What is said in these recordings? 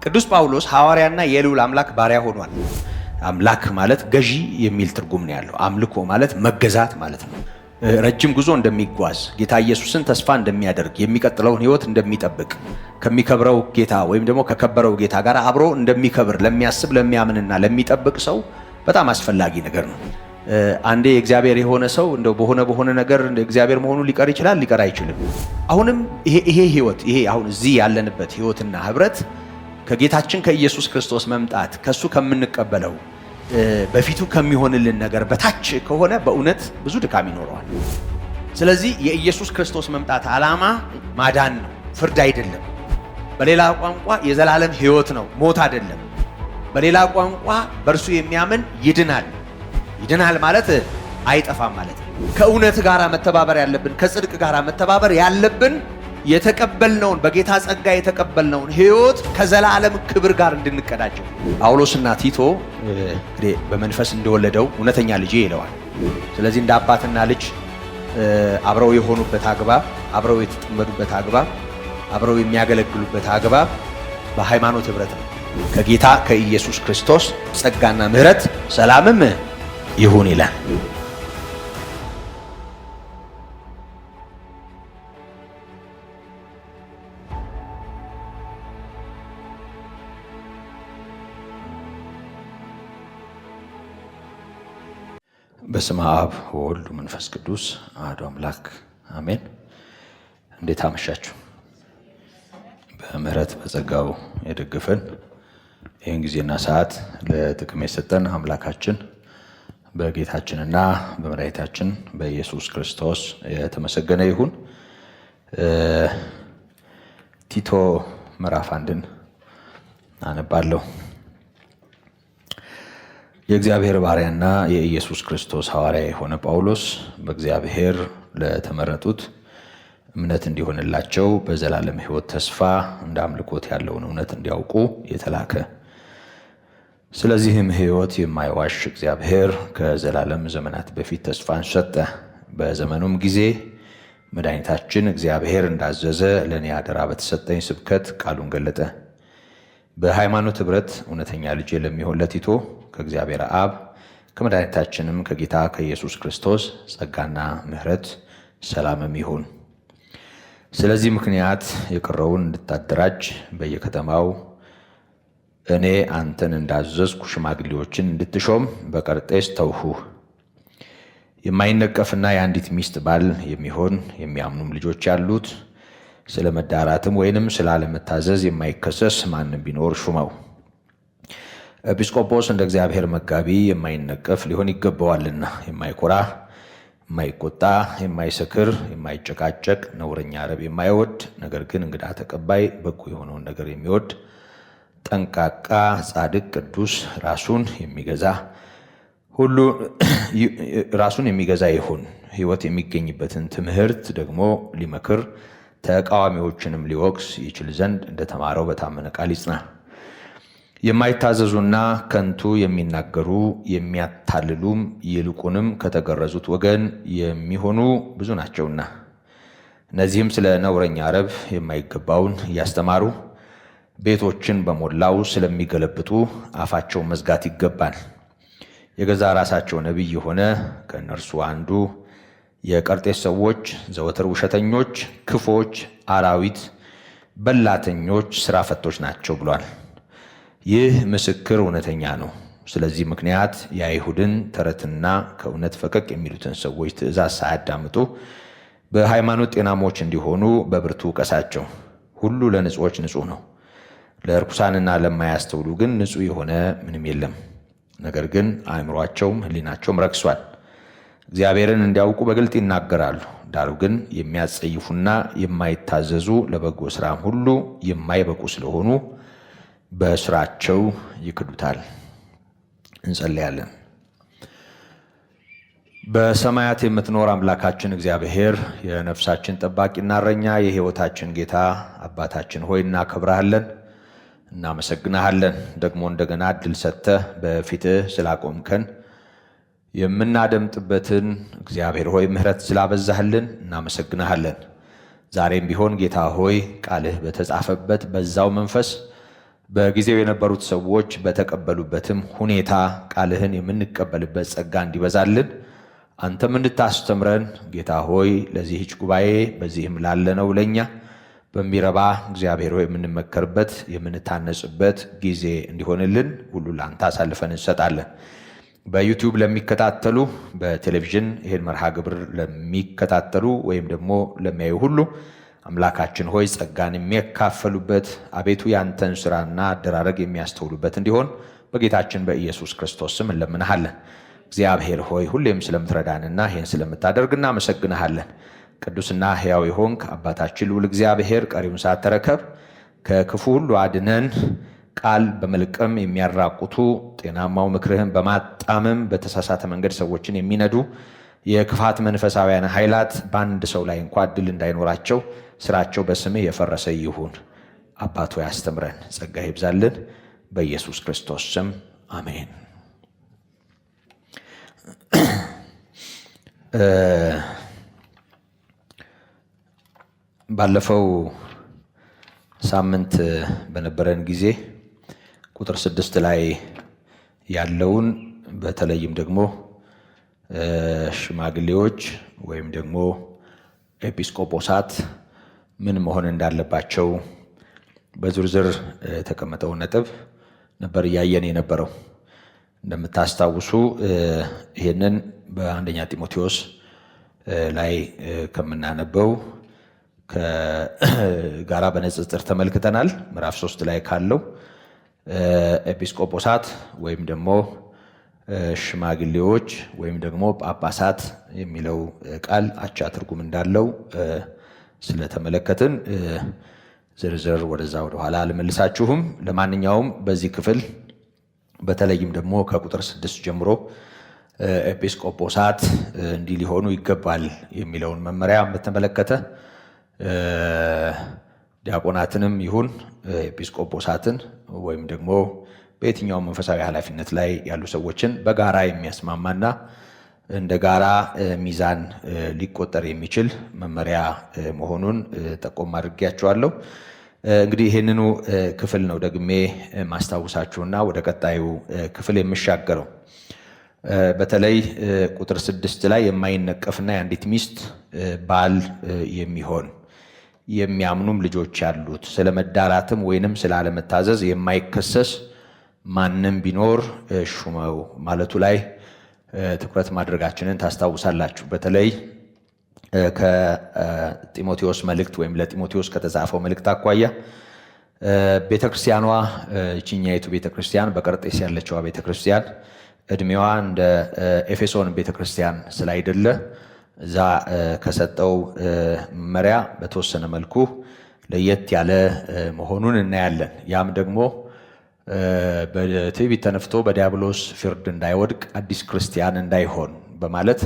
ቅዱስ ጳውሎስ ሐዋርያና የልዑል አምላክ ባሪያ ሆኗል። አምላክ ማለት ገዢ የሚል ትርጉም ነው ያለው። አምልኮ ማለት መገዛት ማለት ነው። ረጅም ጉዞ እንደሚጓዝ ጌታ ኢየሱስን ተስፋ እንደሚያደርግ የሚቀጥለውን ሕይወት እንደሚጠብቅ ከሚከብረው ጌታ ወይም ደግሞ ከከበረው ጌታ ጋር አብሮ እንደሚከብር ለሚያስብ ለሚያምንና ለሚጠብቅ ሰው በጣም አስፈላጊ ነገር ነው። አንዴ እግዚአብሔር የሆነ ሰው እንደው በሆነ ነገር እግዚአብሔር መሆኑ ሊቀር ይችላል፣ ሊቀር አይችልም። አሁንም ይሄ ሕይወት ይሄ አሁን እዚህ ያለንበት ሕይወትና ህብረት ከጌታችን ከኢየሱስ ክርስቶስ መምጣት ከሱ ከምንቀበለው በፊቱ ከሚሆንልን ነገር በታች ከሆነ በእውነት ብዙ ድካም ይኖረዋል። ስለዚህ የኢየሱስ ክርስቶስ መምጣት ዓላማ ማዳን ነው፣ ፍርድ አይደለም። በሌላ ቋንቋ የዘላለም ሕይወት ነው፣ ሞት አይደለም። በሌላ ቋንቋ በእርሱ የሚያምን ይድናል። ይድናል ማለት አይጠፋም ማለት ነው። ከእውነት ጋር መተባበር ያለብን፣ ከጽድቅ ጋር መተባበር ያለብን የተቀበልነውን በጌታ ጸጋ የተቀበልነውን ሕይወት ከዘላለም ክብር ጋር እንድንቀዳጀው ጳውሎስና ቲቶ እንግዲህ በመንፈስ እንደወለደው እውነተኛ ልጄ ይለዋል። ስለዚህ እንደ አባትና ልጅ አብረው የሆኑበት አግባብ፣ አብረው የተጠመዱበት አግባብ፣ አብረው የሚያገለግሉበት አግባብ በሃይማኖት ህብረት ነው። ከጌታ ከኢየሱስ ክርስቶስ ጸጋና ምሕረት ሰላምም ይሁን ይላል። በስመ አብ ወወልድ መንፈስ ቅዱስ አሐዱ አምላክ አሜን። እንዴት አመሻችሁ? በምሕረት በጸጋው የደገፈን ይህን ጊዜና ሰዓት ለጥቅም የሰጠን አምላካችን በጌታችንና በመድኃኒታችን በኢየሱስ ክርስቶስ የተመሰገነ ይሁን። ቲቶ ምዕራፍ 1ን አነባለሁ። የእግዚአብሔር ባሪያና የኢየሱስ ክርስቶስ ሐዋርያ የሆነ ጳውሎስ በእግዚአብሔር ለተመረጡት እምነት እንዲሆንላቸው በዘላለም ሕይወት ተስፋ እንደ አምልኮት ያለውን እውነት እንዲያውቁ የተላከ፣ ስለዚህም ሕይወት የማይዋሽ እግዚአብሔር ከዘላለም ዘመናት በፊት ተስፋን ሰጠ። በዘመኑም ጊዜ መድኃኒታችን እግዚአብሔር እንዳዘዘ ለእኔ አደራ በተሰጠኝ ስብከት ቃሉን ገለጠ። በሃይማኖት ኅብረት እውነተኛ ልጄ ለሚሆን ለቲቶ ከእግዚአብሔር አብ ከመድኃኒታችንም ከጌታ ከኢየሱስ ክርስቶስ ጸጋና ምሕረት ሰላምም ይሁን። ስለዚህ ምክንያት የቀረውን እንድታደራጅ በየከተማው እኔ አንተን እንዳዘዝኩ ሽማግሌዎችን እንድትሾም በቀርጤስ ተውሁህ። የማይነቀፍና የአንዲት ሚስት ባል የሚሆን የሚያምኑም ልጆች ያሉት፣ ስለ መዳራትም ወይንም ስለ አለመታዘዝ የማይከሰስ ማንም ቢኖር ሹመው። ኤጲስቆጶስ እንደ እግዚአብሔር መጋቢ የማይነቀፍ ሊሆን ይገባዋልና፣ የማይኮራ፣ የማይቆጣ፣ የማይሰክር፣ የማይጨቃጨቅ፣ ነውረኛ ረብ የማይወድ፣ ነገር ግን እንግዳ ተቀባይ፣ በጎ የሆነውን ነገር የሚወድ፣ ጠንቃቃ፣ ጻድቅ፣ ቅዱስ፣ ራሱን የሚገዛ ይሁን። ሕይወት የሚገኝበትን ትምህርት ደግሞ ሊመክር ተቃዋሚዎችንም ሊወቅስ ይችል ዘንድ እንደተማረው በታመነ ቃል ይጽና። የማይታዘዙና ከንቱ የሚናገሩ የሚያታልሉም ይልቁንም ከተገረዙት ወገን የሚሆኑ ብዙ ናቸውና፣ እነዚህም ስለ ነውረኛ ረብ የማይገባውን እያስተማሩ ቤቶችን በሞላው ስለሚገለብጡ አፋቸው መዝጋት ይገባል። የገዛ ራሳቸው ነቢይ የሆነ ከእነርሱ አንዱ የቀርጤስ ሰዎች ዘወትር ውሸተኞች፣ ክፎች፣ አራዊት በላተኞች፣ ስራ ፈቶች ናቸው ብሏል። ይህ ምስክር እውነተኛ ነው። ስለዚህ ምክንያት የአይሁድን ተረትና ከእውነት ፈቀቅ የሚሉትን ሰዎች ትእዛዝ ሳያዳምጡ በሃይማኖት ጤናሞች እንዲሆኑ በብርቱ ቀሳቸው። ሁሉ ለንጹዎች ንጹሕ ነው፣ ለርኩሳንና ለማያስተውሉ ግን ንጹሕ የሆነ ምንም የለም። ነገር ግን አእምሯቸውም ሕሊናቸውም ረክሷል። እግዚአብሔርን እንዲያውቁ በግልጥ ይናገራሉ፣ ዳሩ ግን የሚያጸይፉና የማይታዘዙ ለበጎ ሥራም ሁሉ የማይበቁ ስለሆኑ በስራቸው ይክዱታል። እንጸልያለን። በሰማያት የምትኖር አምላካችን እግዚአብሔር የነፍሳችን ጠባቂና እረኛ የሕይወታችን ጌታ አባታችን ሆይ እናከብረሃለን፣ እናመሰግናሃለን። ደግሞ እንደገና እድል ሰጥተህ በፊትህ ስላቆምከን የምናደምጥበትን እግዚአብሔር ሆይ ምሕረት ስላበዛህልን እናመሰግናሃለን። ዛሬም ቢሆን ጌታ ሆይ ቃልህ በተጻፈበት በዛው መንፈስ በጊዜው የነበሩት ሰዎች በተቀበሉበትም ሁኔታ ቃልህን የምንቀበልበት ጸጋ እንዲበዛልን አንተም እንድታስተምረን ጌታ ሆይ ለዚህች ጉባኤ በዚህም ላለነው ለኛ በሚረባ እግዚአብሔር ሆይ የምንመከርበት የምንታነጽበት ጊዜ እንዲሆንልን ሁሉ ላንተ አሳልፈን እንሰጣለን። በዩቲዩብ ለሚከታተሉ በቴሌቪዥን ይሄን መርሃ ግብር ለሚከታተሉ ወይም ደግሞ ለሚያዩ ሁሉ አምላካችን ሆይ ጸጋን የሚያካፈሉበት አቤቱ ያንተን ሥራና አደራረግ የሚያስተውሉበት እንዲሆን በጌታችን በኢየሱስ ክርስቶስ ስም እንለምንሃለን። እግዚአብሔር ሆይ ሁሌም ስለምትረዳንና ይህን ስለምታደርግ እናመሰግንሃለን። ቅዱስና ሕያው የሆንክ አባታችን ልዑል እግዚአብሔር ቀሪውን ሰዓት ተረከብ። ከክፉ ሁሉ አድነን። ቃል በመልቀም የሚያራቁቱ ጤናማው ምክርህን በማጣመም በተሳሳተ መንገድ ሰዎችን የሚነዱ የክፋት መንፈሳውያን ኃይላት በአንድ ሰው ላይ እንኳ እድል እንዳይኖራቸው ስራቸው በስምህ የፈረሰ ይሁን። አባቶ ያስተምረን፣ ጸጋ ይብዛልን። በኢየሱስ ክርስቶስ ስም አሜን። ባለፈው ሳምንት በነበረን ጊዜ ቁጥር 6 ላይ ያለውን በተለይም ደግሞ ሽማግሌዎች ወይም ደግሞ ኤጲስቆጶሳት ምን መሆን እንዳለባቸው በዝርዝር የተቀመጠው ነጥብ ነበር እያየን የነበረው። እንደምታስታውሱ ይህንን በአንደኛ ጢሞቴዎስ ላይ ከምናነበው ከጋራ በንጽጽር ተመልክተናል። ምዕራፍ 3 ላይ ካለው ኤጲስቆጶሳት ወይም ደግሞ ሽማግሌዎች ወይም ደግሞ ጳጳሳት የሚለው ቃል አቻ ትርጉም እንዳለው ስለተመለከትን ዝርዝር ወደዛ ወደኋላ አልመልሳችሁም። ለማንኛውም በዚህ ክፍል በተለይም ደግሞ ከቁጥር 6 ጀምሮ ኤጲስቆጶሳት እንዲህ ሊሆኑ ይገባል የሚለውን መመሪያ በተመለከተ ዲያቆናትንም ይሁን ኤጲስቆጶሳትን ወይም ደግሞ በየትኛውም መንፈሳዊ ኃላፊነት ላይ ያሉ ሰዎችን በጋራ የሚያስማማና እንደ ጋራ ሚዛን ሊቆጠር የሚችል መመሪያ መሆኑን ጠቆም አድርጌያቸዋለሁ። እንግዲህ ይህንኑ ክፍል ነው ደግሜ ማስታወሳችሁና ወደ ቀጣዩ ክፍል የምሻገረው። በተለይ ቁጥር 6 ላይ የማይነቀፍና የአንዲት ሚስት ባል የሚሆን የሚያምኑም ልጆች ያሉት ስለ መዳራትም ወይንም ስላለመታዘዝ የማይከሰስ ማንም ቢኖር ሹመው ማለቱ ላይ ትኩረት ማድረጋችንን ታስታውሳላችሁ። በተለይ ከጢሞቴዎስ መልእክት ወይም ለጢሞቴዎስ ከተጻፈው መልእክት አኳያ ቤተክርስቲያኗ እቺኛይቱ ቤተክርስቲያን በቀርጤስ ያለችዋ ቤተክርስቲያን እድሜዋ እንደ ኤፌሶን ቤተክርስቲያን ስላይደለ እዛ ከሰጠው መመሪያ በተወሰነ መልኩ ለየት ያለ መሆኑን እናያለን። ያም ደግሞ በትዕቢት ተነፍቶ በዲያብሎስ ፍርድ እንዳይወድቅ አዲስ ክርስቲያን እንዳይሆን በማለት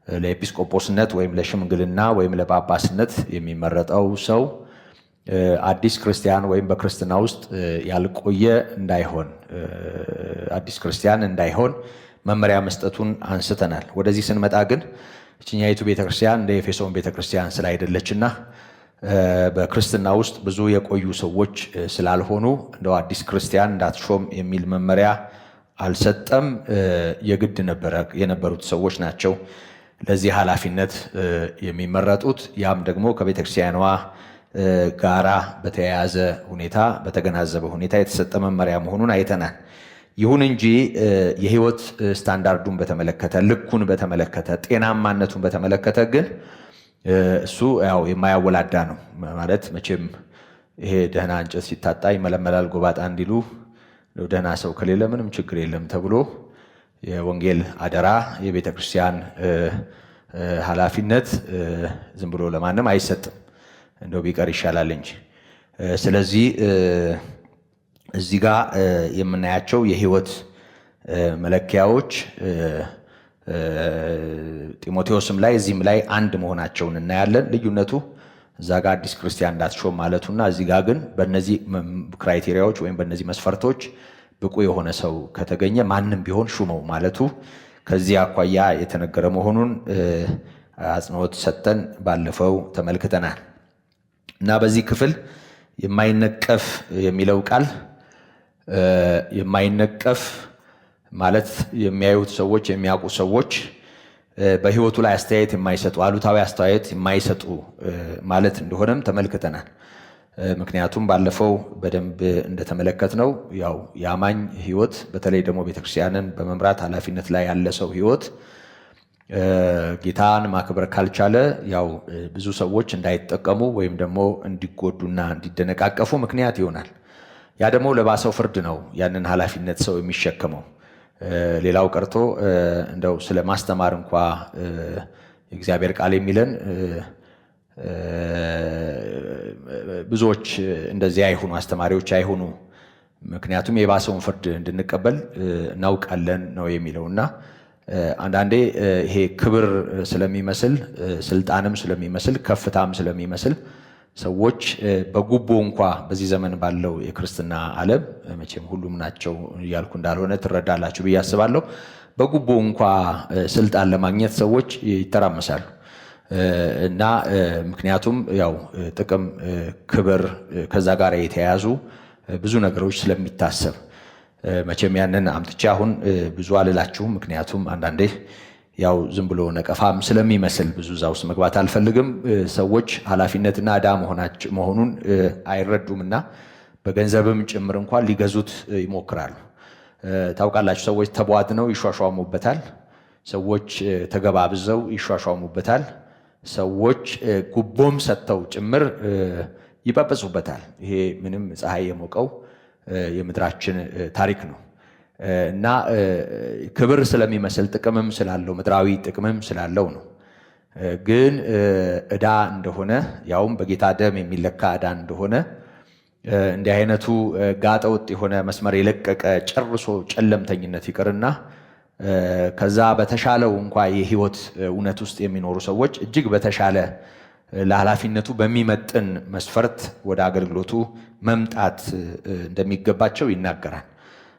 ለኤጲስቆጶስነት ወይም ለሽምግልና ወይም ለጳጳስነት የሚመረጠው ሰው አዲስ ክርስቲያን ወይም በክርስትና ውስጥ ያልቆየ እንዳይሆን አዲስ ክርስቲያን እንዳይሆን መመሪያ መስጠቱን አንስተናል። ወደዚህ ስንመጣ ግን እቺኛይቱ ቤተክርስቲያን እንደ ኤፌሶን ቤተክርስቲያን ስላይደለችና በክርስትና ውስጥ ብዙ የቆዩ ሰዎች ስላልሆኑ እንደው አዲስ ክርስቲያን እንዳትሾም የሚል መመሪያ አልሰጠም። የግድ የነበሩት ሰዎች ናቸው ለዚህ ኃላፊነት የሚመረጡት። ያም ደግሞ ከቤተክርስቲያኗ ጋራ በተያያዘ ሁኔታ በተገናዘበ ሁኔታ የተሰጠ መመሪያ መሆኑን አይተናል። ይሁን እንጂ የህይወት ስታንዳርዱን በተመለከተ ልኩን በተመለከተ ጤናማነቱን በተመለከተ ግን እሱ ያው የማያወላዳ ነው። ማለት መቼም ይሄ ደህና እንጨት ሲታጣ ይመለመላል ጎባጣ እንዲሉ ደህና ሰው ከሌለ ምንም ችግር የለም ተብሎ የወንጌል አደራ የቤተ ክርስቲያን ኃላፊነት ዝም ብሎ ለማንም አይሰጥም፣ እንደው ቢቀር ይሻላል እንጂ። ስለዚህ እዚህ ጋር የምናያቸው የህይወት መለኪያዎች ጢሞቴዎስም ላይ እዚህም ላይ አንድ መሆናቸውን እናያለን። ልዩነቱ እዛ ጋር አዲስ ክርስቲያን እንዳትሾም ማለቱና እዚህ ጋር ግን በእነዚህ ክራይቴሪያዎች ወይም በእነዚህ መስፈርቶች ብቁ የሆነ ሰው ከተገኘ ማንም ቢሆን ሹመው ማለቱ ከዚህ አኳያ የተነገረ መሆኑን አጽንኦት ሰጠን ባለፈው ተመልክተናል። እና በዚህ ክፍል የማይነቀፍ የሚለው ቃል የማይነቀፍ ማለት የሚያዩት ሰዎች የሚያውቁ ሰዎች በህይወቱ ላይ አስተያየት የማይሰጡ አሉታዊ አስተያየት የማይሰጡ ማለት እንደሆነም ተመልክተናል። ምክንያቱም ባለፈው በደንብ እንደተመለከትነው ያው የአማኝ ህይወት በተለይ ደግሞ ቤተክርስቲያንን በመምራት ኃላፊነት ላይ ያለ ሰው ህይወት ጌታን ማክበር ካልቻለ ያው ብዙ ሰዎች እንዳይጠቀሙ ወይም ደግሞ እንዲጎዱና እንዲደነቃቀፉ ምክንያት ይሆናል። ያ ደግሞ ለባሰው ፍርድ ነው ያንን ኃላፊነት ሰው የሚሸከመው። ሌላው ቀርቶ እንደው ስለ ማስተማር እንኳ የእግዚአብሔር ቃል የሚለን ብዙዎች እንደዚህ አይሁኑ፣ አስተማሪዎች አይሁኑ፣ ምክንያቱም የባሰውን ፍርድ እንድንቀበል እናውቃለን ነው የሚለውና አንዳንዴ ይሄ ክብር ስለሚመስል ስልጣንም ስለሚመስል ከፍታም ስለሚመስል ሰዎች በጉቦ እንኳ በዚህ ዘመን ባለው የክርስትና ዓለም መቼም ሁሉም ናቸው እያልኩ እንዳልሆነ ትረዳላችሁ ብዬ አስባለሁ። በጉቦ እንኳ ስልጣን ለማግኘት ሰዎች ይተራመሳሉ እና ምክንያቱም ያው ጥቅም፣ ክብር ከዛ ጋር የተያያዙ ብዙ ነገሮች ስለሚታሰብ መቼም ያንን አምጥቼ አሁን ብዙ አልላችሁም። ምክንያቱም አንዳንዴ ያው ዝም ብሎ ነቀፋም ስለሚመስል ብዙ እዛ ውስጥ መግባት አልፈልግም። ሰዎች ኃላፊነትና ዕዳ መሆኑን አይረዱምና በገንዘብም ጭምር እንኳን ሊገዙት ይሞክራሉ። ታውቃላችሁ፣ ሰዎች ተቧድነው ይሿሿሙበታል። ሰዎች ተገባብዘው ይሿሿሙበታል። ሰዎች ጉቦም ሰጥተው ጭምር ይጳጳሱበታል። ይሄ ምንም ፀሐይ የሞቀው የምድራችን ታሪክ ነው እና ክብር ስለሚመስል ጥቅምም ስላለው ምድራዊ ጥቅምም ስላለው ነው። ግን ዕዳ እንደሆነ ያውም በጌታ ደም የሚለካ ዕዳ እንደሆነ እንዲህ አይነቱ ጋጠ ወጥ የሆነ መስመር የለቀቀ ጨርሶ ጨለምተኝነት ይቅርና ከዛ በተሻለው እንኳ የህይወት እውነት ውስጥ የሚኖሩ ሰዎች እጅግ በተሻለ ለኃላፊነቱ በሚመጥን መስፈርት ወደ አገልግሎቱ መምጣት እንደሚገባቸው ይናገራል።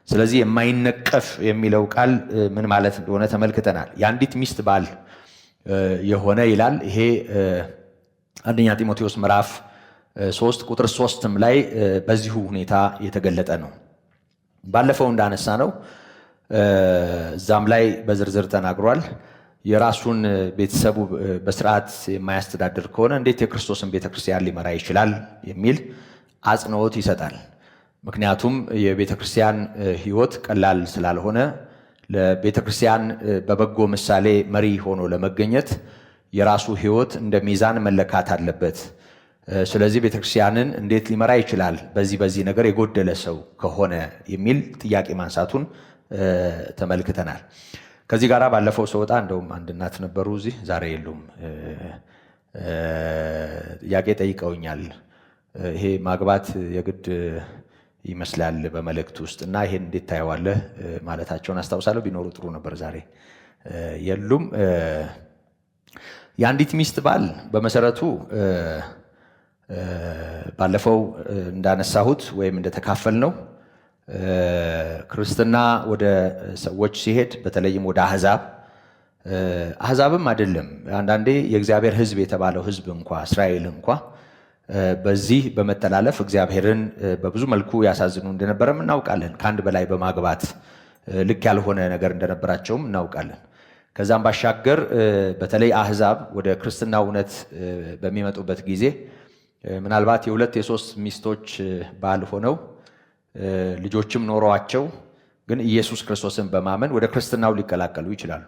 ስለዚህ የማይነቀፍ የሚለው ቃል ምን ማለት እንደሆነ ተመልክተናል። የአንዲት ሚስት ባል የሆነ ይላል። ይሄ አንደኛ ጢሞቴዎስ ምዕራፍ 3 ቁጥር 3 ላይ በዚሁ ሁኔታ የተገለጠ ነው። ባለፈው እንዳነሳ ነው እዛም ላይ በዝርዝር ተናግሯል። የራሱን ቤተሰቡ በስርዓት የማያስተዳድር ከሆነ እንዴት የክርስቶስን ቤተክርስቲያን ሊመራ ይችላል የሚል አጽንኦት ይሰጣል። ምክንያቱም የቤተክርስቲያን ህይወት ቀላል ስላልሆነ ለቤተክርስቲያን በበጎ ምሳሌ መሪ ሆኖ ለመገኘት የራሱ ህይወት እንደ ሚዛን መለካት አለበት። ስለዚህ ቤተክርስቲያንን እንዴት ሊመራ ይችላል በዚህ ነገር የጎደለ ሰው ከሆነ የሚል ጥያቄ ማንሳቱን ተመልክተናል። ከዚህ ጋር ባለፈው ሰውጣ እንደውም አንድ እናት ነበሩ፣ እዚህ ዛሬ የሉም። ጥያቄ ጠይቀውኛል። ይሄ ማግባት የግድ ይመስላል በመልእክት ውስጥ እና ይሄን እንዴት ታየዋለህ ማለታቸውን አስታውሳለሁ። ቢኖሩ ጥሩ ነበር። ዛሬ የሉም። የአንዲት ሚስት ባል በመሰረቱ ባለፈው እንዳነሳሁት ወይም እንደተካፈል ነው ክርስትና ወደ ሰዎች ሲሄድ በተለይም ወደ አሕዛብም አይደለም፣ አንዳንዴ የእግዚአብሔር ሕዝብ የተባለው ሕዝብ እንኳ እስራኤል እንኳ በዚህ በመተላለፍ እግዚአብሔርን በብዙ መልኩ ያሳዝኑ እንደነበረም እናውቃለን። ከአንድ በላይ በማግባት ልክ ያልሆነ ነገር እንደነበራቸውም እናውቃለን። ከዛም ባሻገር በተለይ አሕዛብ ወደ ክርስትና እውነት በሚመጡበት ጊዜ ምናልባት የሁለት የሶስት ሚስቶች ባል ሆነው ልጆችም ኖረዋቸው ግን ኢየሱስ ክርስቶስን በማመን ወደ ክርስትናው ሊቀላቀሉ ይችላሉ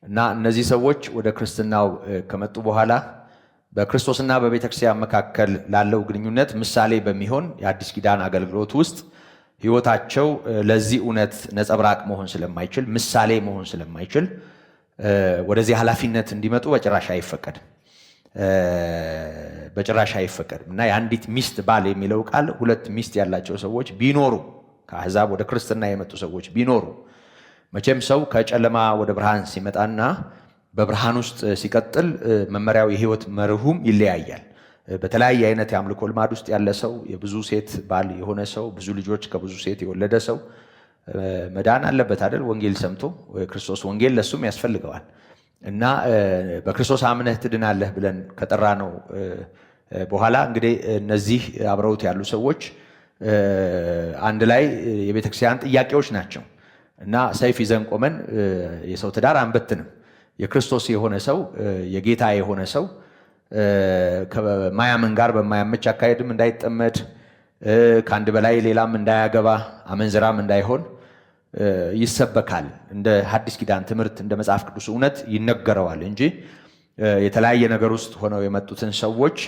እና እነዚህ ሰዎች ወደ ክርስትናው ከመጡ በኋላ በክርስቶስና በቤተክርስቲያን መካከል ላለው ግንኙነት ምሳሌ በሚሆን የአዲስ ኪዳን አገልግሎት ውስጥ ሕይወታቸው ለዚህ እውነት ነጸብራቅ መሆን ስለማይችል ምሳሌ መሆን ስለማይችል ወደዚህ ኃላፊነት እንዲመጡ በጭራሽ አይፈቀድም እና የአንዲት ሚስት ባል የሚለው ቃል ሁለት ሚስት ያላቸው ሰዎች ቢኖሩ ከአሕዛብ ወደ ክርስትና የመጡ ሰዎች ቢኖሩ መቼም ሰው ከጨለማ ወደ ብርሃን ሲመጣና በብርሃን ውስጥ ሲቀጥል መመሪያው የህይወት መርሁም ይለያያል። በተለያየ አይነት የአምልኮ ልማድ ውስጥ ያለ ሰው፣ የብዙ ሴት ባል የሆነ ሰው፣ ብዙ ልጆች ከብዙ ሴት የወለደ ሰው መዳን አለበት አይደል? ወንጌል ሰምቶ ክርስቶስ ወንጌል ለሱም ያስፈልገዋል እና በክርስቶስ አምነህ ትድናለህ ብለን ከጠራ ነው በኋላ እንግዲህ እነዚህ አብረውት ያሉ ሰዎች አንድ ላይ የቤተክርስቲያን ጥያቄዎች ናቸው እና ሰይፍ ይዘን ቆመን የሰው ትዳር አንበትንም። የክርስቶስ የሆነ ሰው የጌታ የሆነ ሰው ከማያምን ጋር በማያመች አካሄድም እንዳይጠመድ፣ ከአንድ በላይ ሌላም እንዳያገባ፣ አመንዝራም እንዳይሆን ይሰበካል። እንደ ሐዲስ ኪዳን ትምህርት እንደ መጽሐፍ ቅዱስ እውነት ይነገረዋል እንጂ የተለያየ ነገር ውስጥ ሆነው የመጡትን ሰዎች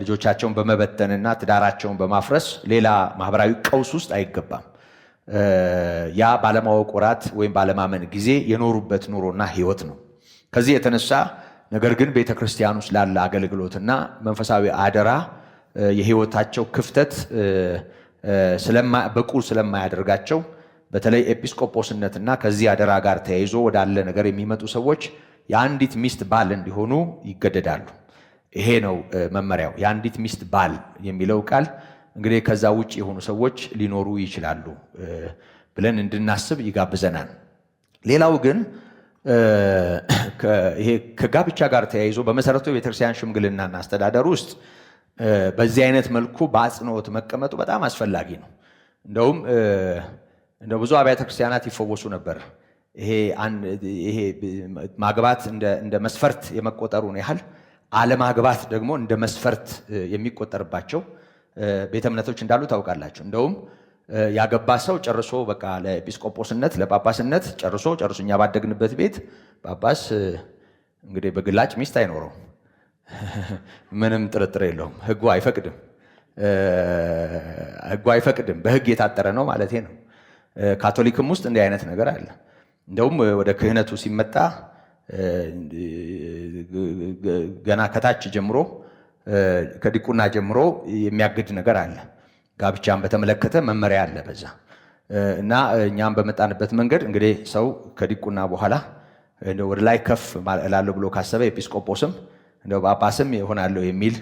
ልጆቻቸውን በመበተንና ትዳራቸውን በማፍረስ ሌላ ማህበራዊ ቀውስ ውስጥ አይገባም። ያ ባለማወቅ ወራት ወይም ባለማመን ጊዜ የኖሩበት ኑሮና ህይወት ነው። ከዚህ የተነሳ ነገር ግን ቤተክርስቲያን ውስጥ ላለ አገልግሎትና መንፈሳዊ አደራ የህይወታቸው ክፍተት በቁ ስለማያደርጋቸው በተለይ ኤጲስቆጶስነትና ከዚህ አደራ ጋር ተያይዞ ወዳለ ነገር የሚመጡ ሰዎች የአንዲት ሚስት ባል እንዲሆኑ ይገደዳሉ። ይሄ ነው መመሪያው። የአንዲት ሚስት ባል የሚለው ቃል እንግዲህ ከዛ ውጭ የሆኑ ሰዎች ሊኖሩ ይችላሉ ብለን እንድናስብ ይጋብዘናል። ሌላው ግን ይሄ ከጋብቻ ጋር ተያይዞ በመሰረቱ የቤተክርስቲያን ሽምግልናና አስተዳደር ውስጥ በዚህ አይነት መልኩ በአጽንኦት መቀመጡ በጣም አስፈላጊ ነው። እንደውም ብዙ አብያተ ክርስቲያናት ይፈወሱ ነበር። ይሄ ማግባት እንደ መስፈርት የመቆጠሩን ያህል አለማግባት ደግሞ እንደ መስፈርት የሚቆጠርባቸው ቤተ እምነቶች እንዳሉ ታውቃላችሁ። እንደውም ያገባ ሰው ጨርሶ በቃ ለኤጲስቆጶስነት ለጳጳስነት ጨርሶ እኛ ባደግንበት ቤት ጳጳስ እንግዲህ በግላጭ ሚስት አይኖረው፣ ምንም ጥርጥር የለውም። ሕጉ አይፈቅድም። በሕግ የታጠረ ነው ማለቴ ነው። ካቶሊክም ውስጥ እንዲህ አይነት ነገር አለ። እንደውም ወደ ክህነቱ ሲመጣ ገና ከታች ጀምሮ ከዲቁና ጀምሮ የሚያግድ ነገር አለ። ጋብቻን በተመለከተ መመሪያ አለ በዛ እና እኛም በመጣንበት መንገድ እንግዲህ ሰው ከዲቁና በኋላ ወደ ላይ ከፍ እላለሁ ብሎ ካሰበ ኤጲስቆጶስም ጳጳስም ይሆናለሁ የሚል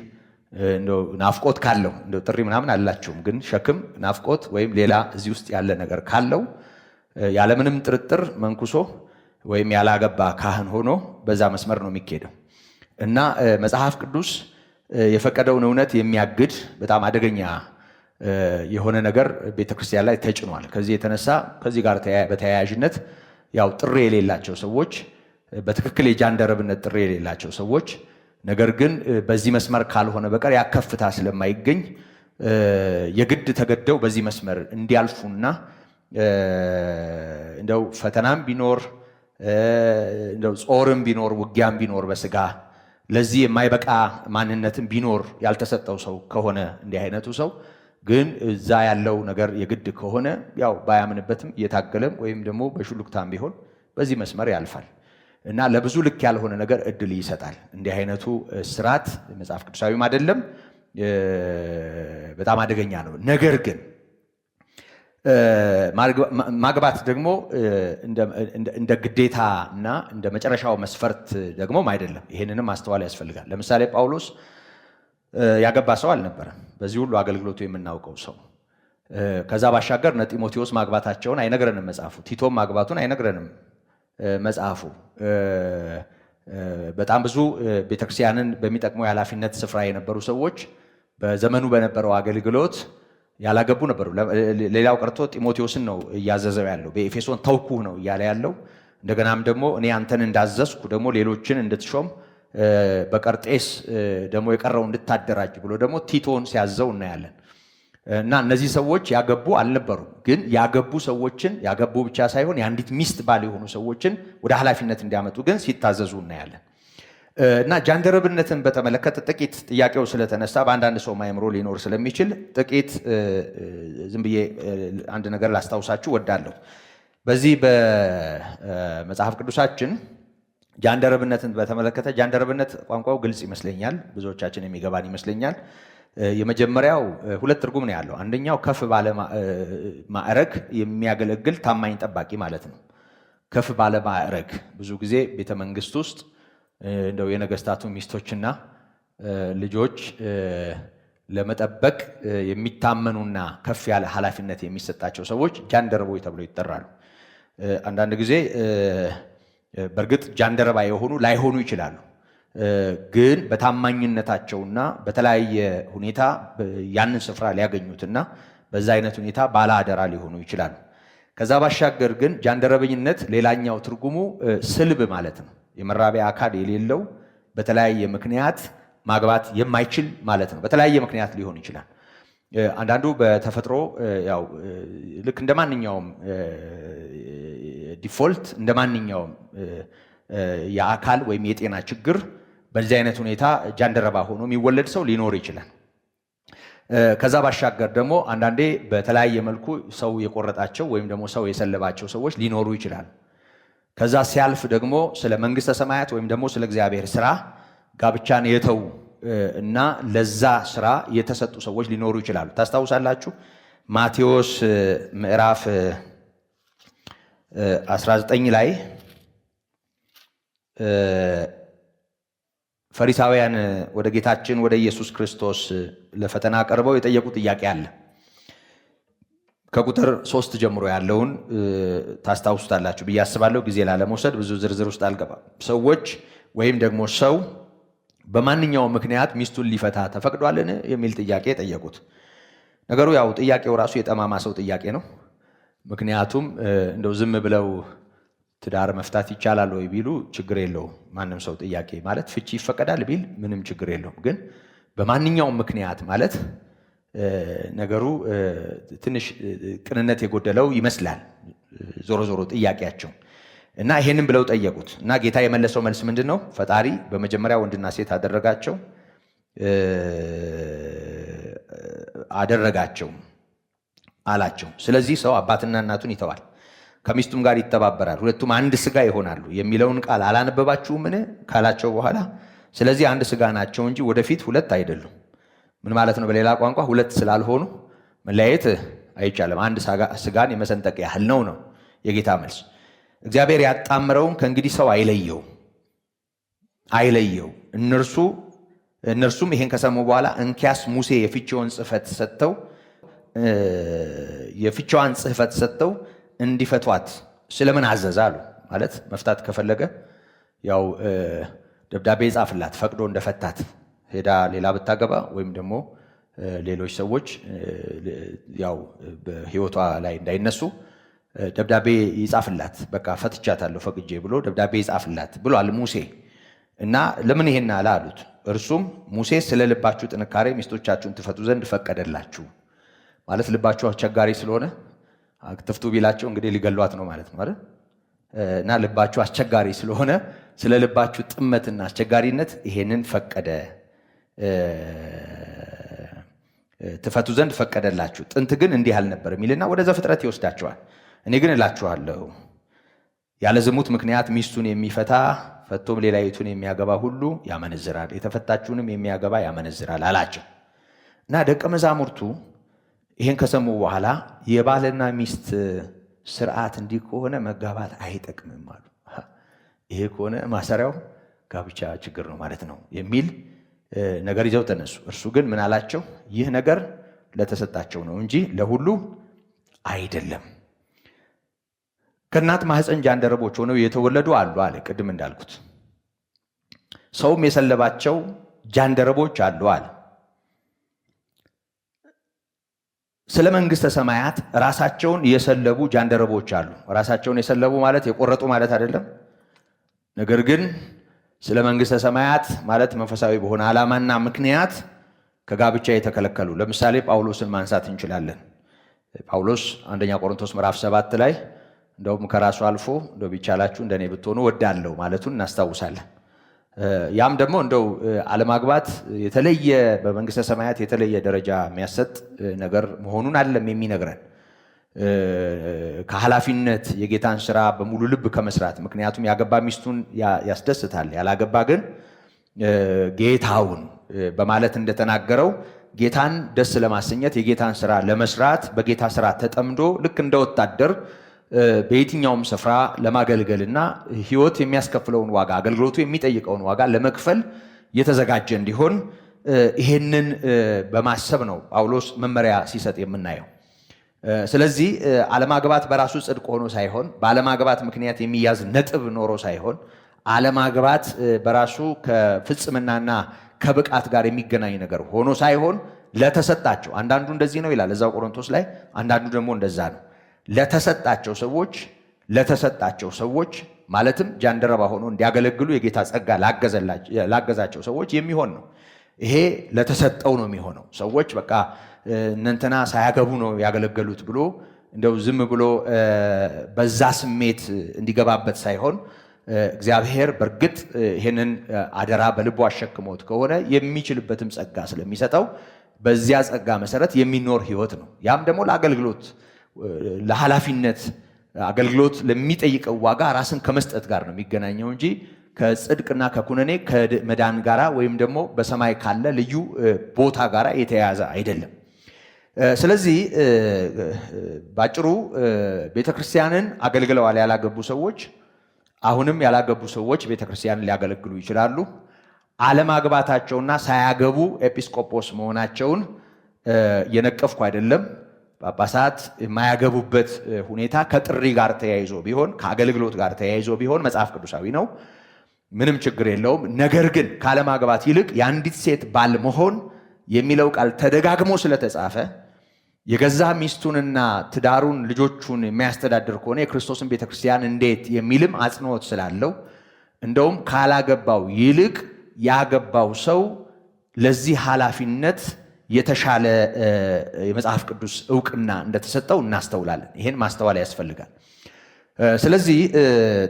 ናፍቆት ካለው ጥሪ ምናምን አላችሁም፣ ግን ሸክም ናፍቆት ወይም ሌላ እዚህ ውስጥ ያለ ነገር ካለው ያለምንም ጥርጥር መንኩሶ ወይም ያላገባ ካህን ሆኖ በዛ መስመር ነው የሚኬደው እና መጽሐፍ ቅዱስ የፈቀደውን እውነት የሚያግድ በጣም አደገኛ የሆነ ነገር ቤተክርስቲያን ላይ ተጭኗል። ከዚህ የተነሳ ከዚህ ጋር በተያያዥነት ያው ጥሪ የሌላቸው ሰዎች በትክክል የጃንደረብነት ጥሪ የሌላቸው ሰዎች ነገር ግን በዚህ መስመር ካልሆነ በቀር ያከፍታ ስለማይገኝ የግድ ተገደው በዚህ መስመር እንዲያልፉና እንደው ፈተናም ቢኖር እንደው ጾርም ቢኖር ውጊያም ቢኖር በስጋ ለዚህ የማይበቃ ማንነትም ቢኖር ያልተሰጠው ሰው ከሆነ እንዲህ አይነቱ ሰው ግን እዛ ያለው ነገር የግድ ከሆነ ያው ባያምንበትም እየታገለም ወይም ደግሞ በሹልክታም ቢሆን በዚህ መስመር ያልፋል እና ለብዙ ልክ ያልሆነ ነገር እድል ይሰጣል። እንዲህ አይነቱ ስርዓት መጽሐፍ ቅዱሳዊም አይደለም፣ በጣም አደገኛ ነው። ነገር ግን ማግባት ደግሞ እንደ ግዴታ እና እንደ መጨረሻው መስፈርት ደግሞም አይደለም። ይሄንንም ማስተዋል ያስፈልጋል። ለምሳሌ ጳውሎስ ያገባ ሰው አልነበረም፣ በዚህ ሁሉ አገልግሎቱ የምናውቀው ሰው። ከዛ ባሻገር እነ ጢሞቴዎስ ማግባታቸውን አይነግረንም መጽሐፉ። ቲቶም ማግባቱን አይነግረንም መጽሐፉ። በጣም ብዙ ቤተክርስቲያንን በሚጠቅመው የኃላፊነት ስፍራ የነበሩ ሰዎች በዘመኑ በነበረው አገልግሎት ያላገቡ ነበሩ። ሌላው ቀርቶ ጢሞቴዎስን ነው እያዘዘው ያለው። በኤፌሶን ተውኩህ ነው እያለ ያለው። እንደገናም ደግሞ እኔ አንተን እንዳዘዝኩ ደግሞ ሌሎችን እንድትሾም በቀርጤስ ደግሞ የቀረው እንድታደራጅ ብሎ ደግሞ ቲቶን ሲያዘው እናያለን። እና እነዚህ ሰዎች ያገቡ አልነበሩም፣ ግን ያገቡ ሰዎችን ያገቡ ብቻ ሳይሆን የአንዲት ሚስት ባል የሆኑ ሰዎችን ወደ ኃላፊነት እንዲያመጡ ግን ሲታዘዙ እናያለን። እና ጃንደረብነትን በተመለከተ ጥቂት ጥያቄው ስለተነሳ በአንዳንድ ሰው ማይምሮ ሊኖር ስለሚችል ጥቂት ዝም ብዬ አንድ ነገር ላስታውሳችሁ ወዳለሁ። በዚህ በመጽሐፍ ቅዱሳችን ጃንደረብነትን በተመለከተ ጃንደረብነት ቋንቋው ግልጽ ይመስለኛል፣ ብዙዎቻችን የሚገባን ይመስለኛል። የመጀመሪያው ሁለት ትርጉም ነው ያለው። አንደኛው ከፍ ባለ ማዕረግ የሚያገለግል ታማኝ ጠባቂ ማለት ነው። ከፍ ባለ ማዕረግ ብዙ ጊዜ ቤተ መንግስት ውስጥ እንደው የነገስታቱ ሚስቶችና ልጆች ለመጠበቅ የሚታመኑና ከፍ ያለ ኃላፊነት የሚሰጣቸው ሰዎች ጃንደረቦች ተብለው ይጠራሉ። አንዳንድ ጊዜ በእርግጥ ጃንደረባ የሆኑ ላይሆኑ ይችላሉ። ግን በታማኝነታቸውና በተለያየ ሁኔታ ያንን ስፍራ ሊያገኙትና በዛ አይነት ሁኔታ ባለ አደራ ሊሆኑ ይችላሉ። ከዛ ባሻገር ግን ጃንደረበኝነት ሌላኛው ትርጉሙ ስልብ ማለት ነው። የመራቢያ አካል የሌለው በተለያየ ምክንያት ማግባት የማይችል ማለት ነው። በተለያየ ምክንያት ሊሆን ይችላል። አንዳንዱ በተፈጥሮ ያው ልክ እንደማንኛውም ዲፎልት እንደማንኛውም የአካል ወይም የጤና ችግር በዚህ አይነት ሁኔታ ጃንደረባ ሆኖ የሚወለድ ሰው ሊኖር ይችላል። ከዛ ባሻገር ደግሞ አንዳንዴ በተለያየ መልኩ ሰው የቆረጣቸው ወይም ደግሞ ሰው የሰለባቸው ሰዎች ሊኖሩ ይችላል። ከዛ ሲያልፍ ደግሞ ስለ መንግስተ ሰማያት ወይም ደግሞ ስለ እግዚአብሔር ስራ ጋብቻን የተው እና ለዛ ስራ የተሰጡ ሰዎች ሊኖሩ ይችላሉ። ታስታውሳላችሁ ማቴዎስ ምዕራፍ 19 ላይ ፈሪሳውያን ወደ ጌታችን ወደ ኢየሱስ ክርስቶስ ለፈተና ቀርበው የጠየቁት ጥያቄ አለ። ከቁጥር 3 ጀምሮ ያለውን ታስታውሱታላችሁ ብዬ አስባለሁ። ጊዜ ላለመውሰድ ብዙ ዝርዝር ውስጥ አልገባም። ሰዎች ወይም ደግሞ ሰው በማንኛውም ምክንያት ሚስቱን ሊፈታ ተፈቅዷልን የሚል ጥያቄ ጠየቁት። ነገሩ ያው ጥያቄው ራሱ የጠማማ ሰው ጥያቄ ነው። ምክንያቱም እንደው ዝም ብለው ትዳር መፍታት ይቻላል ወይ ቢሉ ችግር የለውም። ማንም ሰው ጥያቄ ማለት ፍቺ ይፈቀዳል ቢል ምንም ችግር የለውም። ግን በማንኛውም ምክንያት ማለት ነገሩ ትንሽ ቅንነት የጎደለው ይመስላል ዞሮ ዞሮ ጥያቄያቸው እና ይሄንን ብለው ጠየቁት እና ጌታ የመለሰው መልስ ምንድን ነው? ፈጣሪ በመጀመሪያ ወንድና ሴት አደረጋቸው አላቸው። ስለዚህ ሰው አባትና እናቱን ይተዋል፣ ከሚስቱም ጋር ይተባበራል፣ ሁለቱም አንድ ስጋ ይሆናሉ የሚለውን ቃል አላነበባችሁምን ካላቸው በኋላ ስለዚህ አንድ ስጋ ናቸው እንጂ ወደፊት ሁለት አይደሉም። ምን ማለት ነው? በሌላ ቋንቋ ሁለት ስላልሆኑ መለያየት አይቻልም። አንድ ስጋን የመሰንጠቅ ያህል ነው የጌታ መልስ። እግዚአብሔር ያጣምረውን ከእንግዲህ ሰው አይለየው። እነርሱም ይሄን ከሰሙ በኋላ እንኪያስ ሙሴ የፍቺዋን ጽሕፈት ሰጥተው እንዲፈቷት ስለምን አዘዘ አሉ። ማለት መፍታት ከፈለገ ያው ደብዳቤ ጻፍላት፣ ፈቅዶ እንደፈታት ሄዳ ሌላ ብታገባ ወይም ደግሞ ሌሎች ሰዎች ያው በሕይወቷ ላይ እንዳይነሱ ደብዳቤ ይጻፍላት፣ በቃ ፈትቻታለሁ ፈቅጄ ብሎ ደብዳቤ ይጻፍላት ብሏል ሙሴ። እና ለምን ይሄን አለ አሉት። እርሱም ሙሴ ስለ ልባችሁ ጥንካሬ ሚስቶቻችሁን ትፈቱ ዘንድ ፈቀደላችሁ። ማለት ልባችሁ አስቸጋሪ ስለሆነ ትፍቱ ቢላቸው እንግዲህ ሊገሏት ነው ማለት ነው አይደል? እና ልባችሁ አስቸጋሪ ስለሆነ ስለ ልባችሁ ጥመትና አስቸጋሪነት ይሄንን ፈቀደ፣ ትፈቱ ዘንድ ፈቀደላችሁ። ጥንት ግን እንዲህ አልነበረም ይልና ወደ ዘፍጥረት ይወስዳቸዋል። እኔ ግን እላችኋለሁ ያለ ዝሙት ምክንያት ሚስቱን የሚፈታ ፈቶም ሌላይቱን የሚያገባ ሁሉ ያመነዝራል፣ የተፈታችውንም የሚያገባ ያመነዝራል አላቸው። እና ደቀ መዛሙርቱ ይሄን ከሰሙ በኋላ የባልና ሚስት ስርዓት እንዲህ ከሆነ መጋባት አይጠቅምም አሉ። ይሄ ከሆነ ማሰሪያው ጋብቻ ችግር ነው ማለት ነው የሚል ነገር ይዘው ተነሱ። እርሱ ግን ምን አላቸው? ይህ ነገር ለተሰጣቸው ነው እንጂ ለሁሉ አይደለም። ከእናት ማህፀን ጃንደረቦች ሆነው የተወለዱ አሉ አለ። ቅድም እንዳልኩት ሰውም የሰለባቸው ጃንደረቦች አሉ አለ። ስለ መንግስተ ሰማያት ራሳቸውን የሰለቡ ጃንደረቦች አሉ። ራሳቸውን የሰለቡ ማለት የቆረጡ ማለት አይደለም። ነገር ግን ስለ መንግስተ ሰማያት ማለት መንፈሳዊ በሆነ ዓላማና ምክንያት ከጋብቻ የተከለከሉ፣ ለምሳሌ ጳውሎስን ማንሳት እንችላለን። ጳውሎስ አንደኛ ቆሮንቶስ ምዕራፍ 7 ላይ እንደውም ከራሱ አልፎ እንደው ቢቻላችሁ እንደኔ ብትሆኑ ወዳለሁ ማለቱን እናስታውሳለን። ያም ደግሞ እንደው አለማግባት የተለየ በመንግስተ ሰማያት የተለየ ደረጃ የሚያሰጥ ነገር መሆኑን አይደለም የሚነግረን፣ ከኃላፊነት የጌታን ስራ በሙሉ ልብ ከመስራት። ምክንያቱም ያገባ ሚስቱን ያስደስታል፣ ያላገባ ግን ጌታውን በማለት እንደተናገረው ጌታን ደስ ለማሰኘት የጌታን ስራ ለመስራት በጌታ ስራ ተጠምዶ ልክ እንደ ወታደር በየትኛውም ስፍራ ለማገልገልና ሕይወት የሚያስከፍለውን ዋጋ አገልግሎቱ የሚጠይቀውን ዋጋ ለመክፈል የተዘጋጀ እንዲሆን ይሄንን በማሰብ ነው ጳውሎስ መመሪያ ሲሰጥ የምናየው። ስለዚህ አለማግባት በራሱ ጽድቅ ሆኖ ሳይሆን በአለማግባት ምክንያት የሚያዝ ነጥብ ኖሮ ሳይሆን አለማግባት በራሱ ከፍጽምናና ከብቃት ጋር የሚገናኝ ነገር ሆኖ ሳይሆን ለተሰጣቸው፣ አንዳንዱ እንደዚህ ነው ይላል እዛው ቆሮንቶስ ላይ፣ አንዳንዱ ደግሞ እንደዛ ነው። ለተሰጣቸው ሰዎች ማለትም ጃንደረባ ሆኖ እንዲያገለግሉ የጌታ ጸጋ ላገዛቸው ሰዎች የሚሆን ነው። ይሄ ለተሰጠው ነው የሚሆነው። ሰዎች በቃ እነንተና ሳያገቡ ነው ያገለገሉት ብሎ እንደው ዝም ብሎ በዛ ስሜት እንዲገባበት ሳይሆን እግዚአብሔር በእርግጥ ይሄንን አደራ በልቡ አሸክሞት ከሆነ የሚችልበትም ጸጋ ስለሚሰጠው በዚያ ጸጋ መሰረት የሚኖር ህይወት ነው። ያም ደግሞ ለአገልግሎት ለኃላፊነት አገልግሎት ለሚጠይቀው ዋጋ ራስን ከመስጠት ጋር ነው የሚገናኘው እንጂ ከጽድቅና ከኩነኔ ከመዳን ጋራ ወይም ደግሞ በሰማይ ካለ ልዩ ቦታ ጋራ የተያያዘ አይደለም። ስለዚህ ባጭሩ ቤተክርስቲያንን አገልግለዋል ያላገቡ ሰዎች፣ አሁንም ያላገቡ ሰዎች ቤተክርስቲያንን ሊያገለግሉ ይችላሉ። አለማግባታቸውና ሳያገቡ ኤጲስቆጶስ መሆናቸውን የነቀፍኩ አይደለም። ጳጳሳት የማያገቡበት ሁኔታ ከጥሪ ጋር ተያይዞ ቢሆን ከአገልግሎት ጋር ተያይዞ ቢሆን መጽሐፍ ቅዱሳዊ ነው፣ ምንም ችግር የለውም። ነገር ግን ካለማግባት ይልቅ የአንዲት ሴት ባል መሆን የሚለው ቃል ተደጋግሞ ስለተጻፈ የገዛ ሚስቱንና ትዳሩን ልጆቹን የሚያስተዳድር ከሆነ የክርስቶስን ቤተክርስቲያን እንዴት የሚልም አጽንዖት ስላለው እንደውም ካላገባው ይልቅ ያገባው ሰው ለዚህ ኃላፊነት የተሻለ የመጽሐፍ ቅዱስ ዕውቅና እንደተሰጠው እናስተውላለን። ይሄን ማስተዋል ያስፈልጋል። ስለዚህ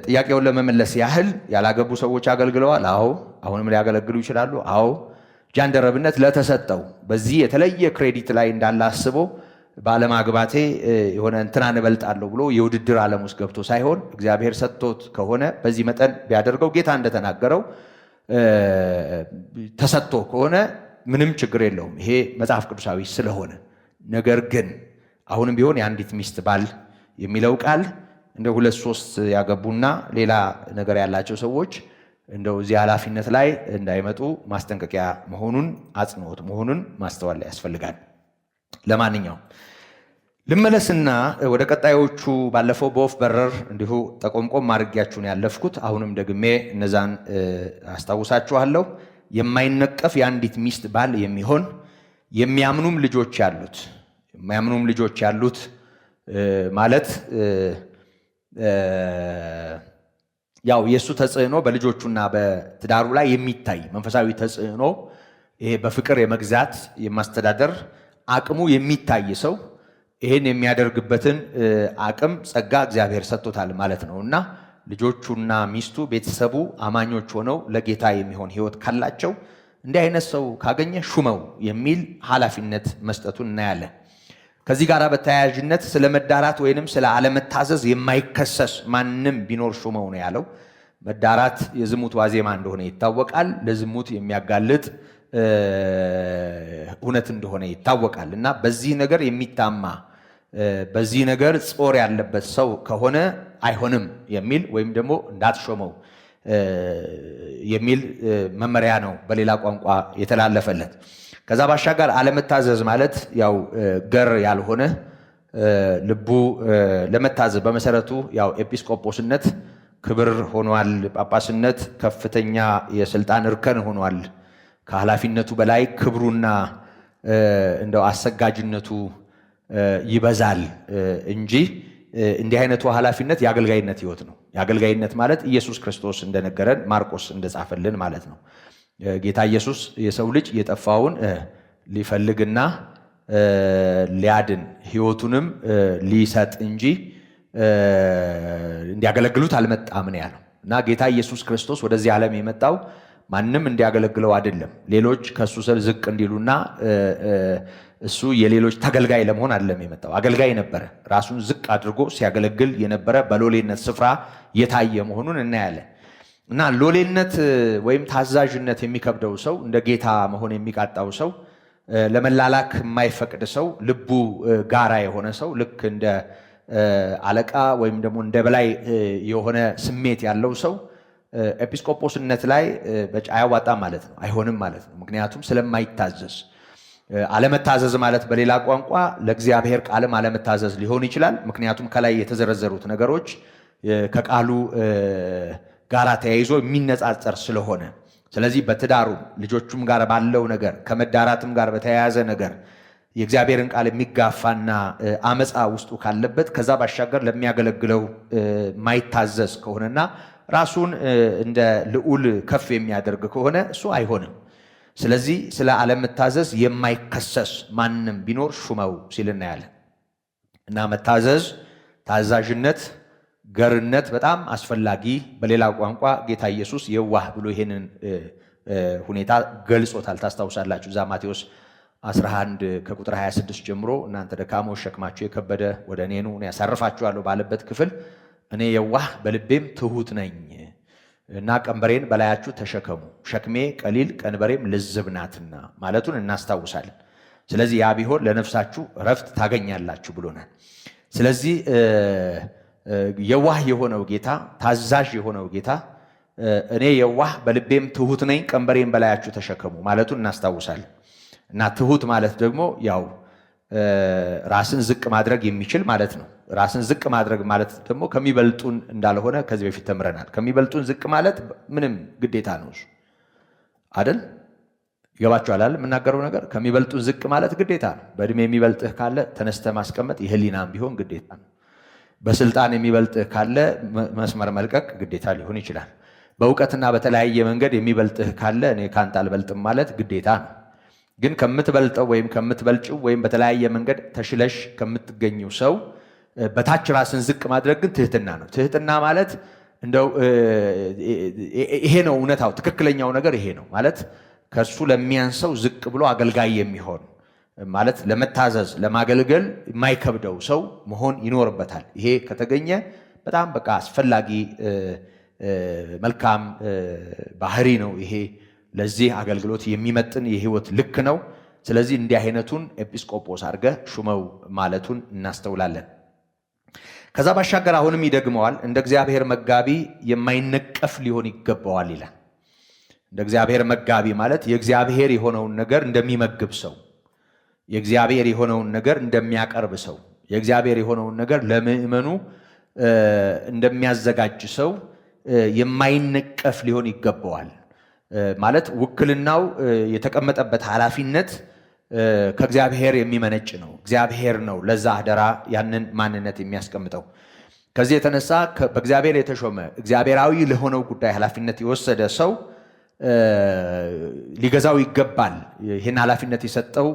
ጥያቄውን ለመመለስ ያህል ያላገቡ ሰዎች አገልግለዋል። አዎ። አሁንም ሊያገለግሉ ይችላሉ። አዎ። ጃንደረብነት ለተሰጠው በዚህ የተለየ ክሬዲት ላይ እንዳለ አስቦ ባለማግባቴ የሆነ እንትናን እበልጣለሁ ብሎ የውድድር ዓለም ውስጥ ገብቶ ሳይሆን እግዚአብሔር ሰጥቶት ከሆነ በዚህ መጠን ቢያደርገው ጌታ እንደተናገረው ተሰጥቶ ከሆነ ምንም ችግር የለውም። ይሄ መጽሐፍ ቅዱሳዊ ስለሆነ። ነገር ግን አሁንም ቢሆን የአንዲት ሚስት ባል የሚለው ቃል እንደ 2-3 ያገቡና ሌላ ነገር ያላቸው ሰዎች እንደው እዚህ ኃላፊነት ላይ እንዳይመጡ ማስጠንቀቂያ መሆኑን አጽንዖት መሆኑን ማስተዋል ያስፈልጋል። ለማንኛውም ልመለስና ወደ ቀጣዮቹ ባለፈው በወፍ በረር እንዲሁ ጠቆምቆም ማድረጊያችሁን ያለፍኩት አሁንም ደግሜ እነዛን አስታውሳችኋለሁ። የማይነቀፍ የአንዲት ሚስት ባል የሚሆን የሚያምኑም ልጆች ያሉት ማለት ያው የሱ ተጽዕኖ በልጆቹና በትዳሩ ላይ የሚታይ መንፈሳዊ ተጽዕኖ፣ ይሄ በፍቅር የመግዛት የማስተዳደር አቅሙ የሚታይ ሰው ይሄን የሚያደርግበትን አቅም ጸጋ እግዚአብሔር ሰጥቶታል ማለት ነውና ልጆቹና ሚስቱ ቤተሰቡ አማኞች ሆነው ለጌታ የሚሆን ህይወት ካላቸው እንዲህ አይነት ሰው ካገኘ ሹመው የሚል ኃላፊነት መስጠቱን እናያለን። ከዚህ ጋር በተያያዥነት ስለ መዳራት ወይንም ስለ አለመታዘዝ የማይከሰስ ማንም ቢኖር ሹመው ነው ያለው። መዳራት የዝሙት ዋዜማ እንደሆነ ይታወቃል። ለዝሙት የሚያጋልጥ እውነት እንደሆነ ይታወቃል እና በዚህ ነገር የሚታማ በዚህ ነገር ጾር ያለበት ሰው ከሆነ አይሆንም የሚል ወይም ደግሞ እንዳትሾመው የሚል መመሪያ ነው በሌላ ቋንቋ የተላለፈለት። ከዛ ባሻገር አለመታዘዝ ማለት ያው ገር ያልሆነ ልቡ ለመታዘዝ በመሰረቱ ያው ኤጲስቆጶስነት ክብር ሆኗል። ጳጳስነት ከፍተኛ የስልጣን እርከን ሆኗል። ከኃላፊነቱ በላይ ክብሩና እንደው አሰጋጅነቱ ይበዛል እንጂ እንዲህ አይነቱ ኃላፊነት የአገልጋይነት ህይወት ነው። የአገልጋይነት ማለት ኢየሱስ ክርስቶስ እንደነገረን ማርቆስ እንደጻፈልን ማለት ነው። ጌታ ኢየሱስ የሰው ልጅ የጠፋውን ሊፈልግና ሊያድን ህይወቱንም ሊሰጥ እንጂ እንዲያገለግሉት አልመጣም ነው ያለው እና ጌታ ኢየሱስ ክርስቶስ ወደዚህ ዓለም የመጣው ማንም እንዲያገለግለው አይደለም። ሌሎች ከሱ ስር ዝቅ እንዲሉና እሱ የሌሎች ተገልጋይ ለመሆን አይደለም የመጣው። አገልጋይ ነበረ። ራሱን ዝቅ አድርጎ ሲያገለግል የነበረ በሎሌነት ስፍራ የታየ መሆኑን እናያለን። እና ሎሌነት ወይም ታዛዥነት የሚከብደው ሰው፣ እንደ ጌታ መሆን የሚቃጣው ሰው፣ ለመላላክ የማይፈቅድ ሰው፣ ልቡ ጋራ የሆነ ሰው፣ ልክ እንደ አለቃ ወይም ደግሞ እንደ በላይ የሆነ ስሜት ያለው ሰው ኤጲስቆጶስነት ላይ አያዋጣም ማለት ነው፣ አይሆንም ማለት ነው። ምክንያቱም ስለማይታዘዝ። አለመታዘዝ ማለት በሌላ ቋንቋ ለእግዚአብሔር ቃልም አለመታዘዝ ሊሆን ይችላል። ምክንያቱም ከላይ የተዘረዘሩት ነገሮች ከቃሉ ጋራ ተያይዞ የሚነጻጸር ስለሆነ ስለዚህ በትዳሩ ልጆቹም ጋር ባለው ነገር ከመዳራትም ጋር በተያያዘ ነገር የእግዚአብሔርን ቃል የሚጋፋና አመፃ ውስጡ ካለበት ከዛ ባሻገር ለሚያገለግለው ማይታዘዝ ከሆነና ራሱን እንደ ልዑል ከፍ የሚያደርግ ከሆነ እሱ አይሆንም። ስለዚህ ስለ አለመታዘዝ የማይከሰስ ማንም ቢኖር ሹመው ሲል እናያለን። እና መታዘዝ፣ ታዛዥነት፣ ገርነት በጣም አስፈላጊ። በሌላ ቋንቋ ጌታ ኢየሱስ የዋህ ብሎ ይሄንን ሁኔታ ገልጾታል። ታስታውሳላችሁ እዛ ማቴዎስ 11 ከቁጥር 26 ጀምሮ እናንተ ደካሞች ሸክማችሁ የከበደ ወደ እኔ ኑ እኔ ያሳርፋችኋለሁ ባለበት ክፍል እኔ የዋህ በልቤም ትሁት ነኝ እና ቀንበሬን በላያችሁ ተሸከሙ ሸክሜ ቀሊል ቀንበሬም ልዝብ ናትና ማለቱን እናስታውሳለን። ስለዚህ ያ ቢሆን ለነፍሳችሁ ረፍት ታገኛላችሁ ብሎናል። ስለዚህ የዋህ የሆነው ጌታ ታዛዥ የሆነው ጌታ እኔ የዋህ በልቤም ትሁት ነኝ ቀንበሬን በላያችሁ ተሸከሙ ማለቱን እናስታውሳለን። እና ትሁት ማለት ደግሞ ያው ራስን ዝቅ ማድረግ የሚችል ማለት ነው። ራስን ዝቅ ማድረግ ማለት ደግሞ ከሚበልጡን እንዳልሆነ ከዚህ በፊት ተምረናል። ከሚበልጡን ዝቅ ማለት ምንም ግዴታ ነው እሱ አይደል? ይገባችኋል አይደል? የምናገረው ነገር ከሚበልጡን ዝቅ ማለት ግዴታ ነው። በእድሜ የሚበልጥህ ካለ ተነስተ ማስቀመጥ የህሊናም ቢሆን ግዴታ ነው። በስልጣን የሚበልጥህ ካለ መስመር መልቀቅ ግዴታ ሊሆን ይችላል። በእውቀትና በተለያየ መንገድ የሚበልጥህ ካለ እኔ ካንተ አልበልጥም ማለት ግዴታ ነው። ግን ከምትበልጠው ወይም ከምትበልጭው ወይም በተለያየ መንገድ ተሽለሽ ከምትገኘው ሰው በታች ራስን ዝቅ ማድረግ ግን ትህትና ነው። ትህትና ማለት እንደው ይሄ ነው እውነታው፣ ትክክለኛው ነገር ይሄ ነው ማለት ከሱ ለሚያንሰው ዝቅ ብሎ አገልጋይ የሚሆን ማለት ለመታዘዝ ለማገልገል የማይከብደው ሰው መሆን ይኖርበታል። ይሄ ከተገኘ በጣም በቃ አስፈላጊ መልካም ባህሪ ነው። ይሄ ለዚህ አገልግሎት የሚመጥን የህይወት ልክ ነው። ስለዚህ እንዲህ አይነቱን ኤጲስቆጶስ አድርገ ሹመው ማለቱን እናስተውላለን። ከዛ ባሻገር አሁንም ይደግመዋል። እንደ እግዚአብሔር መጋቢ የማይነቀፍ ሊሆን ይገባዋል ይላል። እንደ እግዚአብሔር መጋቢ ማለት የእግዚአብሔር የሆነውን ነገር እንደሚመግብ ሰው፣ የእግዚአብሔር የሆነውን ነገር እንደሚያቀርብ ሰው፣ የእግዚአብሔር የሆነውን ነገር ለምእመኑ እንደሚያዘጋጅ ሰው የማይነቀፍ ሊሆን ይገባዋል ማለት ውክልናው የተቀመጠበት ኃላፊነት ከእግዚአብሔር የሚመነጭ ነው። እግዚአብሔር ነው ለዛ አደራ ያንን ማንነት የሚያስቀምጠው። ከዚህ የተነሳ በእግዚአብሔር የተሾመ እግዚአብሔራዊ ለሆነው ጉዳይ ኃላፊነት የወሰደ ሰው ሊገዛው ይገባል። ይህን ኃላፊነት የሰጠው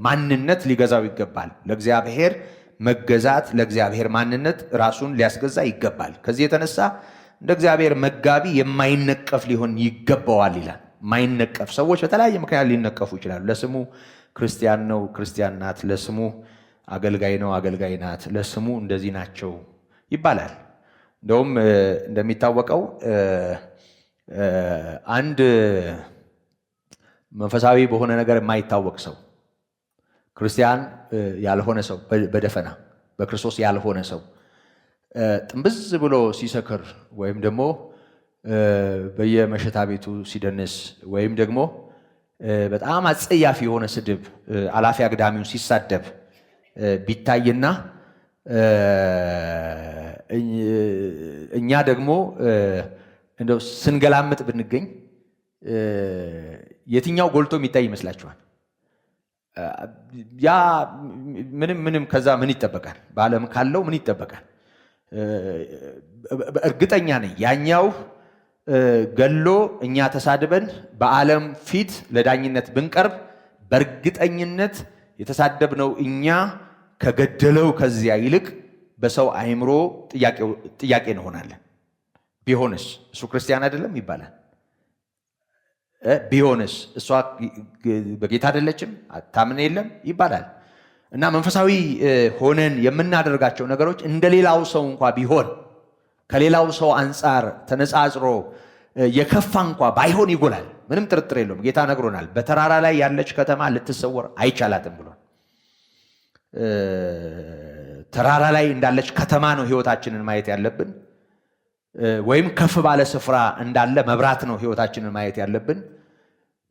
ማንነት ሊገዛው ይገባል። ለእግዚአብሔር መገዛት፣ ለእግዚአብሔር ማንነት ራሱን ሊያስገዛ ይገባል። ከዚህ የተነሳ እንደ እግዚአብሔር መጋቢ የማይነቀፍ ሊሆን ይገባዋል ይላል። ማይነቀፍ ሰዎች በተለያየ ምክንያት ሊነቀፉ ይችላሉ። ለስሙ ክርስቲያን ነው፣ ክርስቲያን ናት፣ ለስሙ አገልጋይ ነው፣ አገልጋይ ናት፣ ለስሙ እንደዚህ ናቸው ይባላል። እንደውም እንደሚታወቀው አንድ መንፈሳዊ በሆነ ነገር የማይታወቅ ሰው ክርስቲያን ያልሆነ ሰው በደፈና በክርስቶስ ያልሆነ ሰው ጥንብዝ ብሎ ሲሰክር ወይም ደግሞ በየመሸታ ቤቱ ሲደንስ ወይም ደግሞ በጣም አጸያፊ የሆነ ስድብ አላፊ አግዳሚውን ሲሳደብ ቢታይና እኛ ደግሞ እንደው ስንገላምጥ ብንገኝ የትኛው ጎልቶ የሚታይ ይመስላችኋል? ያ ምንም ከዛ ምን ይጠበቃል? በዓለም ካለው ምን ይጠበቃል? እርግጠኛ ነኝ ያኛው ገሎ እኛ ተሳድበን በዓለም ፊት ለዳኝነት ብንቀርብ በእርግጠኝነት የተሳደብነው እኛ ከገደለው ከዚያ ይልቅ በሰው አእምሮ ጥያቄ እንሆናለን። ቢሆንስ እሱ ክርስቲያን አይደለም ይባላል። ቢሆንስ እሷ በጌታ አይደለችም አታምን የለም ይባላል። እና መንፈሳዊ ሆነን የምናደርጋቸው ነገሮች እንደሌላው ሰው እንኳ ቢሆን ከሌላው ሰው አንጻር ተነጻጽሮ የከፋ እንኳ ባይሆን ይጎላል። ምንም ጥርጥር የለውም። ጌታ ነግሮናል። በተራራ ላይ ያለች ከተማ ልትሰወር አይቻላትም ብሏል። ተራራ ላይ እንዳለች ከተማ ነው ህይወታችንን ማየት ያለብን። ወይም ከፍ ባለ ስፍራ እንዳለ መብራት ነው ህይወታችንን ማየት ያለብን።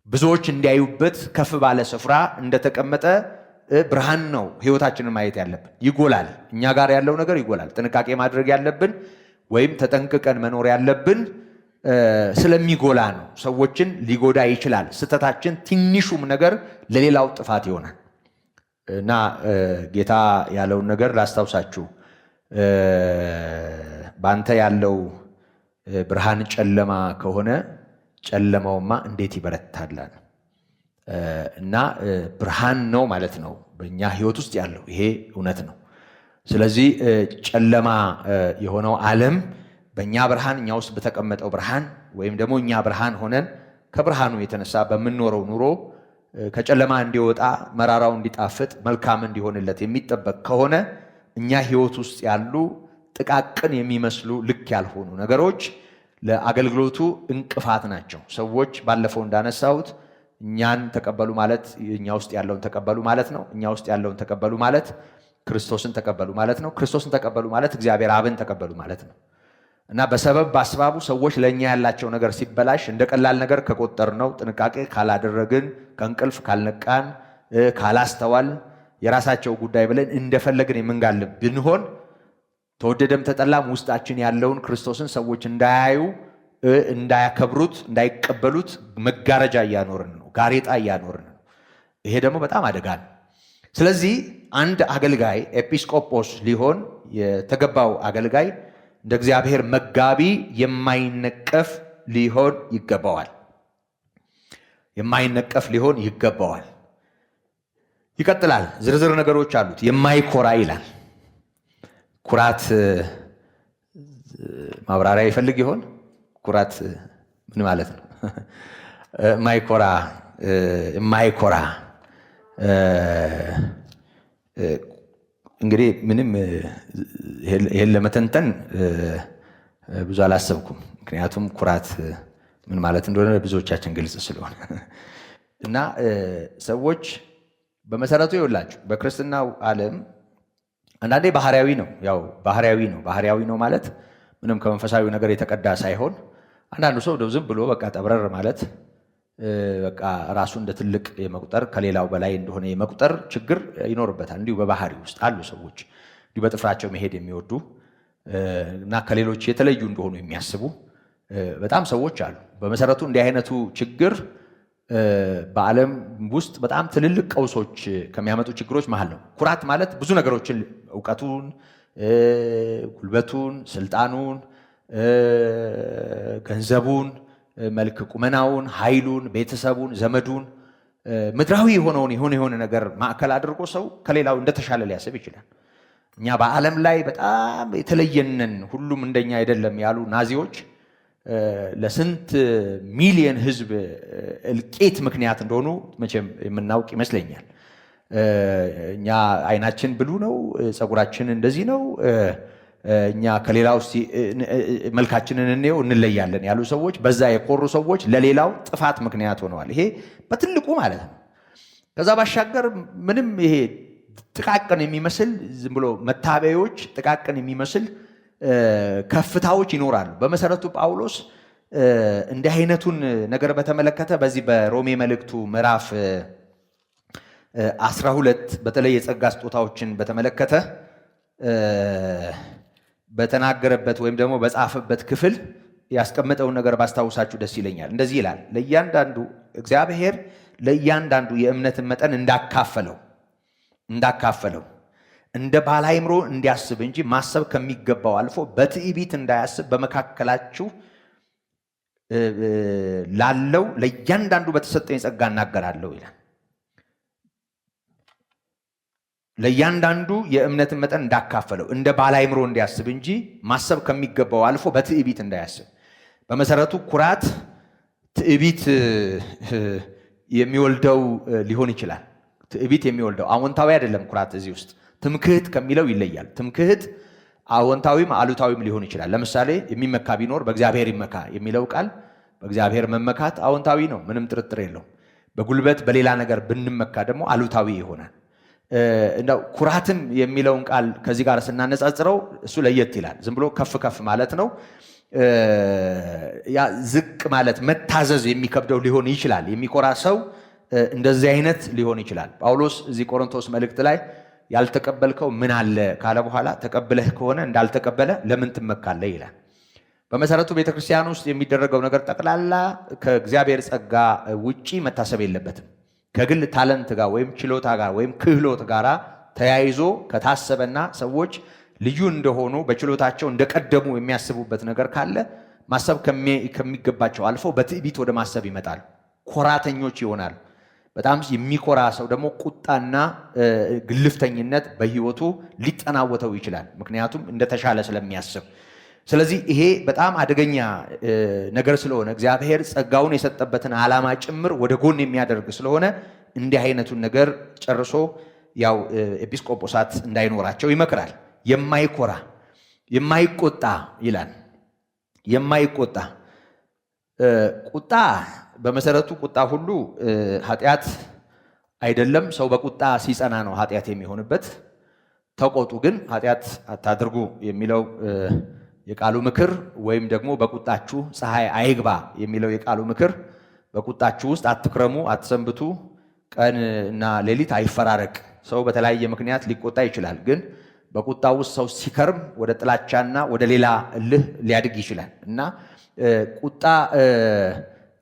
ብዙዎች እንዲያዩበት ከፍ ባለ ስፍራ እንደተቀመጠ ብርሃን ነው ህይወታችንን ማየት ያለብን። ይጎላል። እኛ ጋር ያለው ነገር ይጎላል። ጥንቃቄ ማድረግ ያለብን ወይም ተጠንቅቀን መኖር ያለብን ስለሚጎላ ነው። ሰዎችን ሊጎዳ ይችላል። ስተታችን ትንሹም ነገር ለሌላው ጥፋት ይሆናል እና ጌታ ያለውን ነገር ላስታውሳችሁ። ባንተ ያለው ብርሃን ጨለማ ከሆነ ጨለማውማ እንዴት ይበረታል እና ብርሃን ነው ማለት ነው በእኛ ህይወት ውስጥ ያለው ይሄ እውነት ነው። ስለዚህ ጨለማ የሆነው ዓለም በእኛ ብርሃን እኛ ውስጥ በተቀመጠው ብርሃን ወይም ደግሞ እኛ ብርሃን ሆነን ከብርሃኑ የተነሳ በምንኖረው ኑሮ ከጨለማ እንዲወጣ መራራው እንዲጣፍጥ መልካም እንዲሆንለት የሚጠበቅ ከሆነ እኛ ህይወት ውስጥ ያሉ ጥቃቅን የሚመስሉ ልክ ያልሆኑ ነገሮች ለአገልግሎቱ እንቅፋት ናቸው። ሰዎች ባለፈው እንዳነሳሁት እኛን ተቀበሉ ማለት እኛ ውስጥ ያለውን ተቀበሉ ማለት ነው። እኛ ውስጥ ያለውን ተቀበሉ ማለት ክርስቶስን ተቀበሉ ማለት ነው። ክርስቶስን ተቀበሉ ማለት እግዚአብሔር አብን ተቀበሉ ማለት ነው እና በሰበብ በአስባቡ ሰዎች ለእኛ ያላቸው ነገር ሲበላሽ እንደ ቀላል ነገር ከቆጠርነው፣ ጥንቃቄ ካላደረግን፣ ከእንቅልፍ ካልነቃን፣ ካላስተዋል የራሳቸው ጉዳይ ብለን እንደፈለግን የምንጋልብ ብንሆን ተወደደም ተጠላም ውስጣችን ያለውን ክርስቶስን ሰዎች እንዳያዩ፣ እንዳያከብሩት፣ እንዳይቀበሉት መጋረጃ እያኖርን ነው፣ ጋሬጣ እያኖርን ነው። ይሄ ደግሞ በጣም አደጋ ነው። ስለዚህ አንድ አገልጋይ ኤጲስቆጶስ ሊሆን የተገባው አገልጋይ እንደ እግዚአብሔር መጋቢ የማይነቀፍ ሊሆን ይገባዋል። የማይነቀፍ ሊሆን ይገባዋል። ይቀጥላል። ዝርዝር ነገሮች አሉት። የማይኮራ ይላል። ኩራት ማብራሪያ ይፈልግ ይሆን? ኩራት ምን ማለት ነው? የማይኮራ እንግዲህ ምንም ይሄን ለመተንተን ብዙ አላሰብኩም። ምክንያቱም ኩራት ምን ማለት እንደሆነ ብዙዎቻችን ግልጽ ስለሆነ እና ሰዎች በመሰረቱ ይውላችሁ በክርስትናው ዓለም አንዳንዴ ባህሪያዊ ነው። ያው ባህሪያዊ ነው ማለት ምንም ከመንፈሳዊ ነገር የተቀዳ ሳይሆን አንዳንዱ ሰው ዝም ብሎ በቃ ጠብረር ማለት በቃ ራሱ እንደ ትልቅ የመቁጠር ከሌላው በላይ እንደሆነ የመቁጠር ችግር ይኖርበታል። እንዲሁ በባህሪ ውስጥ አሉ ሰዎች እንዲሁ በጥፍራቸው መሄድ የሚወዱ እና ከሌሎች የተለዩ እንደሆኑ የሚያስቡ በጣም ሰዎች አሉ። በመሰረቱ እንዲህ አይነቱ ችግር በዓለም ውስጥ በጣም ትልልቅ ቀውሶች ከሚያመጡ ችግሮች መሃል ነው። ኩራት ማለት ብዙ ነገሮችን እውቀቱን፣ ጉልበቱን፣ ስልጣኑን፣ ገንዘቡን፣ መልክ ቁመናውን፣ ኃይሉን፣ ቤተሰቡን፣ ዘመዱን፣ ምድራዊ የሆነውን የሆነ ነገር ማዕከል አድርጎ ሰው ከሌላው እንደተሻለ ሊያስብ ይችላል። እኛ በዓለም ላይ በጣም የተለየንን ሁሉም እንደኛ አይደለም ያሉ ናዚዎች ለስንት ሚሊየን ህዝብ እልቂት ምክንያት እንደሆኑ መቼም የምናውቅ ይመስለኛል። እኛ አይናችን ብሉ ነው፣ ፀጉራችን እንደዚህ ነው፣ እኛ ከሌላው መልካችንን እንየው እንለያለን ያሉ ሰዎች፣ በዛ የኮሩ ሰዎች ለሌላው ጥፋት ምክንያት ሆነዋል። ይሄ በትልቁ ማለት ነው። ከዛ ባሻገር ምንም ይሄ ጥቃቅን የሚመስል ዝም ብሎ መታበዮች፣ ጥቃቅን የሚመስል ከፍታዎች ይኖራሉ። በመሰረቱ ጳውሎስ እንዲህ አይነቱን ነገር በተመለከተ በዚህ በሮሜ መልእክቱ ምዕራፍ 12 በተለይ የጸጋ ስጦታዎችን በተመለከተ በተናገረበት ወይም ደግሞ በጻፈበት ክፍል ያስቀመጠውን ነገር ባስታውሳችሁ ደስ ይለኛል። እንደዚህ ይላል፣ ለእያንዳንዱ እግዚአብሔር ለእያንዳንዱ የእምነትን መጠን እንዳካፈለው እንደ ባለ አእምሮ እንዲያስብ እንጂ ማሰብ ከሚገባው አልፎ በትዕቢት እንዳያስብ በመካከላችሁ ላለው ለእያንዳንዱ በተሰጠኝ ጸጋ እናገራለሁ ይላል። ለእያንዳንዱ የእምነትን መጠን እንዳካፈለው እንደ ባለ አእምሮ እንዲያስብ እንጂ ማሰብ ከሚገባው አልፎ በትዕቢት እንዳያስብ። በመሰረቱ ኩራት ትዕቢት የሚወልደው ሊሆን ይችላል። ትዕቢት የሚወልደው አዎንታዊ አይደለም። ኩራት እዚህ ውስጥ ትምክህት ከሚለው ይለያል። ትምክህት አዎንታዊም አሉታዊም ሊሆን ይችላል። ለምሳሌ የሚመካ ቢኖር በእግዚአብሔር ይመካ የሚለው ቃል በእግዚአብሔር መመካት አዎንታዊ ነው፣ ምንም ጥርጥር የለውም። በጉልበት በሌላ ነገር ብንመካ ደግሞ አሉታዊ ይሆናል። እንደው ኩራትም የሚለውን ቃል ከዚህ ጋር ስናነጻጽረው እሱ ለየት ይላል። ዝም ብሎ ከፍ ከፍ ማለት ነው። ያ ዝቅ ማለት መታዘዝ የሚከብደው ሊሆን ይችላል። የሚኮራ ሰው እንደዚህ አይነት ሊሆን ይችላል። ጳውሎስ እዚህ ቆሮንቶስ መልእክት ላይ ያልተቀበልከው ምን አለ ካለ በኋላ ተቀብለህ ከሆነ እንዳልተቀበለ ለምን ትመካለህ ይላል። በመሰረቱ ቤተክርስቲያን ውስጥ የሚደረገው ነገር ጠቅላላ ከእግዚአብሔር ጸጋ ውጪ መታሰብ የለበትም። ከግል ታለንት ጋር ወይም ችሎታ ጋር ወይም ክህሎት ጋር ተያይዞ ከታሰበና ሰዎች ልዩ እንደሆኑ በችሎታቸው እንደቀደሙ የሚያስቡበት ነገር ካለ ማሰብ ከሚገባቸው አልፎ በትዕቢት ወደ ማሰብ ይመጣል። ኮራተኞች ይሆናል። በጣም የሚኮራ ሰው ደግሞ ቁጣና ግልፍተኝነት በህይወቱ ሊጠናወተው ይችላል። ምክንያቱም እንደተሻለ ስለሚያስብ። ስለዚህ ይሄ በጣም አደገኛ ነገር ስለሆነ እግዚአብሔር ጸጋውን የሰጠበትን ዓላማ ጭምር ወደ ጎን የሚያደርግ ስለሆነ እንዲህ አይነቱን ነገር ጨርሶ ያው ኤጲስቆጶሳት እንዳይኖራቸው ይመክራል። የማይኮራ የማይቆጣ ይላል። የማይቆጣ ቁጣ በመሰረቱ ቁጣ ሁሉ ኃጢአት አይደለም። ሰው በቁጣ ሲጸና ነው ኃጢአት የሚሆንበት። ተቆጡ ግን ኃጢአት አታድርጉ የሚለው የቃሉ ምክር ወይም ደግሞ በቁጣችሁ ፀሐይ አይግባ የሚለው የቃሉ ምክር በቁጣችሁ ውስጥ አትክረሙ፣ አትሰንብቱ፣ ቀን እና ሌሊት አይፈራረቅ። ሰው በተለያየ ምክንያት ሊቆጣ ይችላል። ግን በቁጣ ውስጥ ሰው ሲከርም ወደ ጥላቻና ወደ ሌላ እልህ ሊያድግ ይችላል እና ቁጣ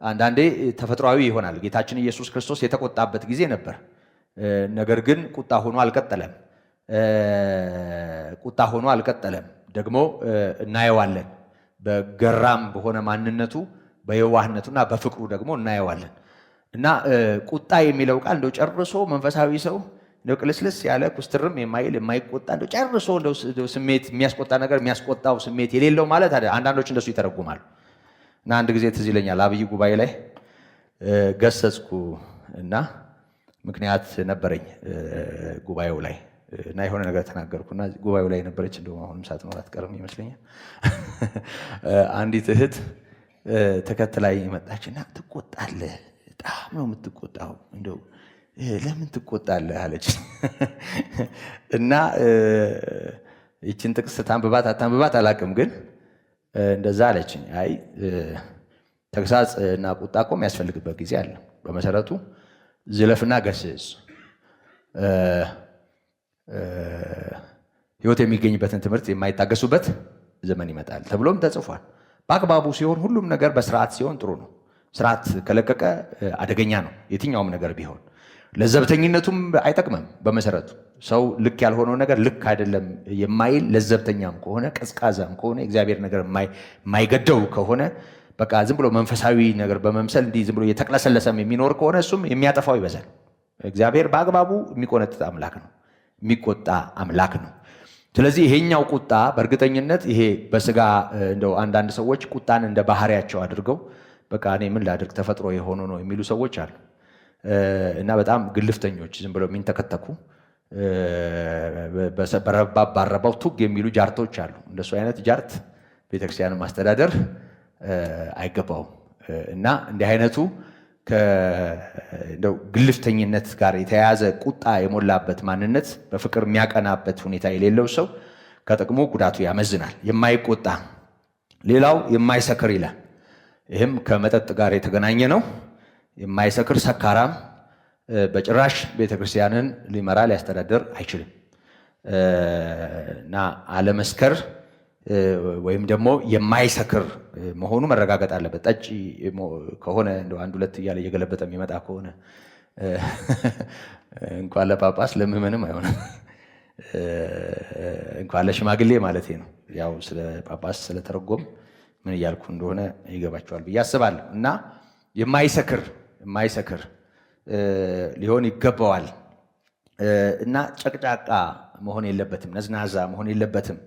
አንዳንዴ ተፈጥሯዊ ይሆናል። ጌታችን ኢየሱስ ክርስቶስ የተቆጣበት ጊዜ ነበር። ነገር ግን ቁጣ ሆኖ አልቀጠለም። ቁጣ ሆኖ አልቀጠለም። ደግሞ እናየዋለን። በገራም በሆነ ማንነቱ በየዋህነቱና በፍቅሩ ደግሞ እናየዋለን እና ቁጣ የሚለው ቃል እንደው ጨርሶ መንፈሳዊ ሰው እንደው ቅልስልስ ያለ ኩስትርም የማይል የማይቆጣ እንደው ጨርሶ እንደው ስሜት የሚያስቆጣ ነገር የሚያስቆጣው ስሜት የሌለው ማለት አይደል። አንዳንዶች እንደሱ ይተረጉማሉ። እና አንድ ጊዜ ትዝ ይለኛል አብይ ጉባኤ ላይ ገሰጽኩ እና ምክንያት ነበረኝ ጉባኤው ላይ እና የሆነ ነገር ተናገርኩና ጉባኤው ላይ ነበረች እንደው አሁንም ሳትኖር አትቀርም ይመስለኛል። አንዲት እህት ተከትላይ መጣችና ትቆጣለህ፣ በጣም ነው የምትቆጣው፣ እንደው ለምን ትቆጣለህ አለች። እና ይችን ጥቅስ ታንብባት አታንብባት አላውቅም፣ ግን እንደዛ አለችኝ። አይ ተግሳጽ እና ቁጣ እኮ የሚያስፈልግበት ጊዜ አለ። በመሰረቱ ዝለፍና ገስጽ ሕይወት የሚገኝበትን ትምህርት የማይታገሱበት ዘመን ይመጣል ተብሎም ተጽፏል። በአግባቡ ሲሆን ሁሉም ነገር በስርዓት ሲሆን ጥሩ ነው። ስርዓት ከለቀቀ አደገኛ ነው የትኛውም ነገር ቢሆን። ለዘብተኝነቱም አይጠቅምም። በመሰረቱ ሰው ልክ ያልሆነው ነገር ልክ አይደለም የማይል ለዘብተኛም ከሆነ ቀዝቃዛም ከሆነ እግዚአብሔር ነገር የማይገደው ከሆነ በቃ ዝም ብሎ መንፈሳዊ ነገር በመምሰል እንዲህ ዝም ብሎ የተቅለሰለሰም የሚኖር ከሆነ እሱም የሚያጠፋው ይበዛል። እግዚአብሔር በአግባቡ የሚቆነጥጥ አምላክ ነው፣ የሚቆጣ አምላክ ነው። ስለዚህ ይሄኛው ቁጣ በእርግጠኝነት ይሄ በስጋ እንደው አንዳንድ ሰዎች ቁጣን እንደ ባህሪያቸው አድርገው በቃ እኔ ምን ላድርግ ተፈጥሮ የሆኑ ነው የሚሉ ሰዎች አሉ እና በጣም ግልፍተኞች ዝም ብለው የሚንተከተኩ ባረባው ቱግ የሚሉ ጃርቶች አሉ። እንደሱ አይነት ጃርት ቤተክርስቲያንን ማስተዳደር አይገባውም እና እንዲህ አይነቱ እንደው ግልፍተኝነት ጋር የተያያዘ ቁጣ የሞላበት ማንነት በፍቅር የሚያቀናበት ሁኔታ የሌለው ሰው ከጥቅሙ ጉዳቱ ያመዝናል። የማይቆጣ ሌላው የማይሰክር ይላል። ይህም ከመጠጥ ጋር የተገናኘ ነው። የማይሰክር ሰካራም በጭራሽ ቤተክርስቲያንን ሊመራ ሊያስተዳደር አይችልም እና አለመስከር ወይም ደግሞ የማይሰክር መሆኑ መረጋገጥ አለበት። ጠጪ ከሆነ እንደው አንድ ሁለት እያለ እየገለበጠ የሚመጣ ከሆነ እንኳን ለጳጳስ ለምዕመንም አይሆንም፣ እንኳን ለሽማግሌ ማለት ነው። ያው ስለ ጳጳስ ስለተረጎም ምን እያልኩ እንደሆነ ይገባቸዋል ብዬ አስባለሁ። እና የማይሰክር ሊሆን ይገባዋል እና ጨቅጫቃ መሆን የለበትም፣ ነዝናዛ መሆን የለበትም።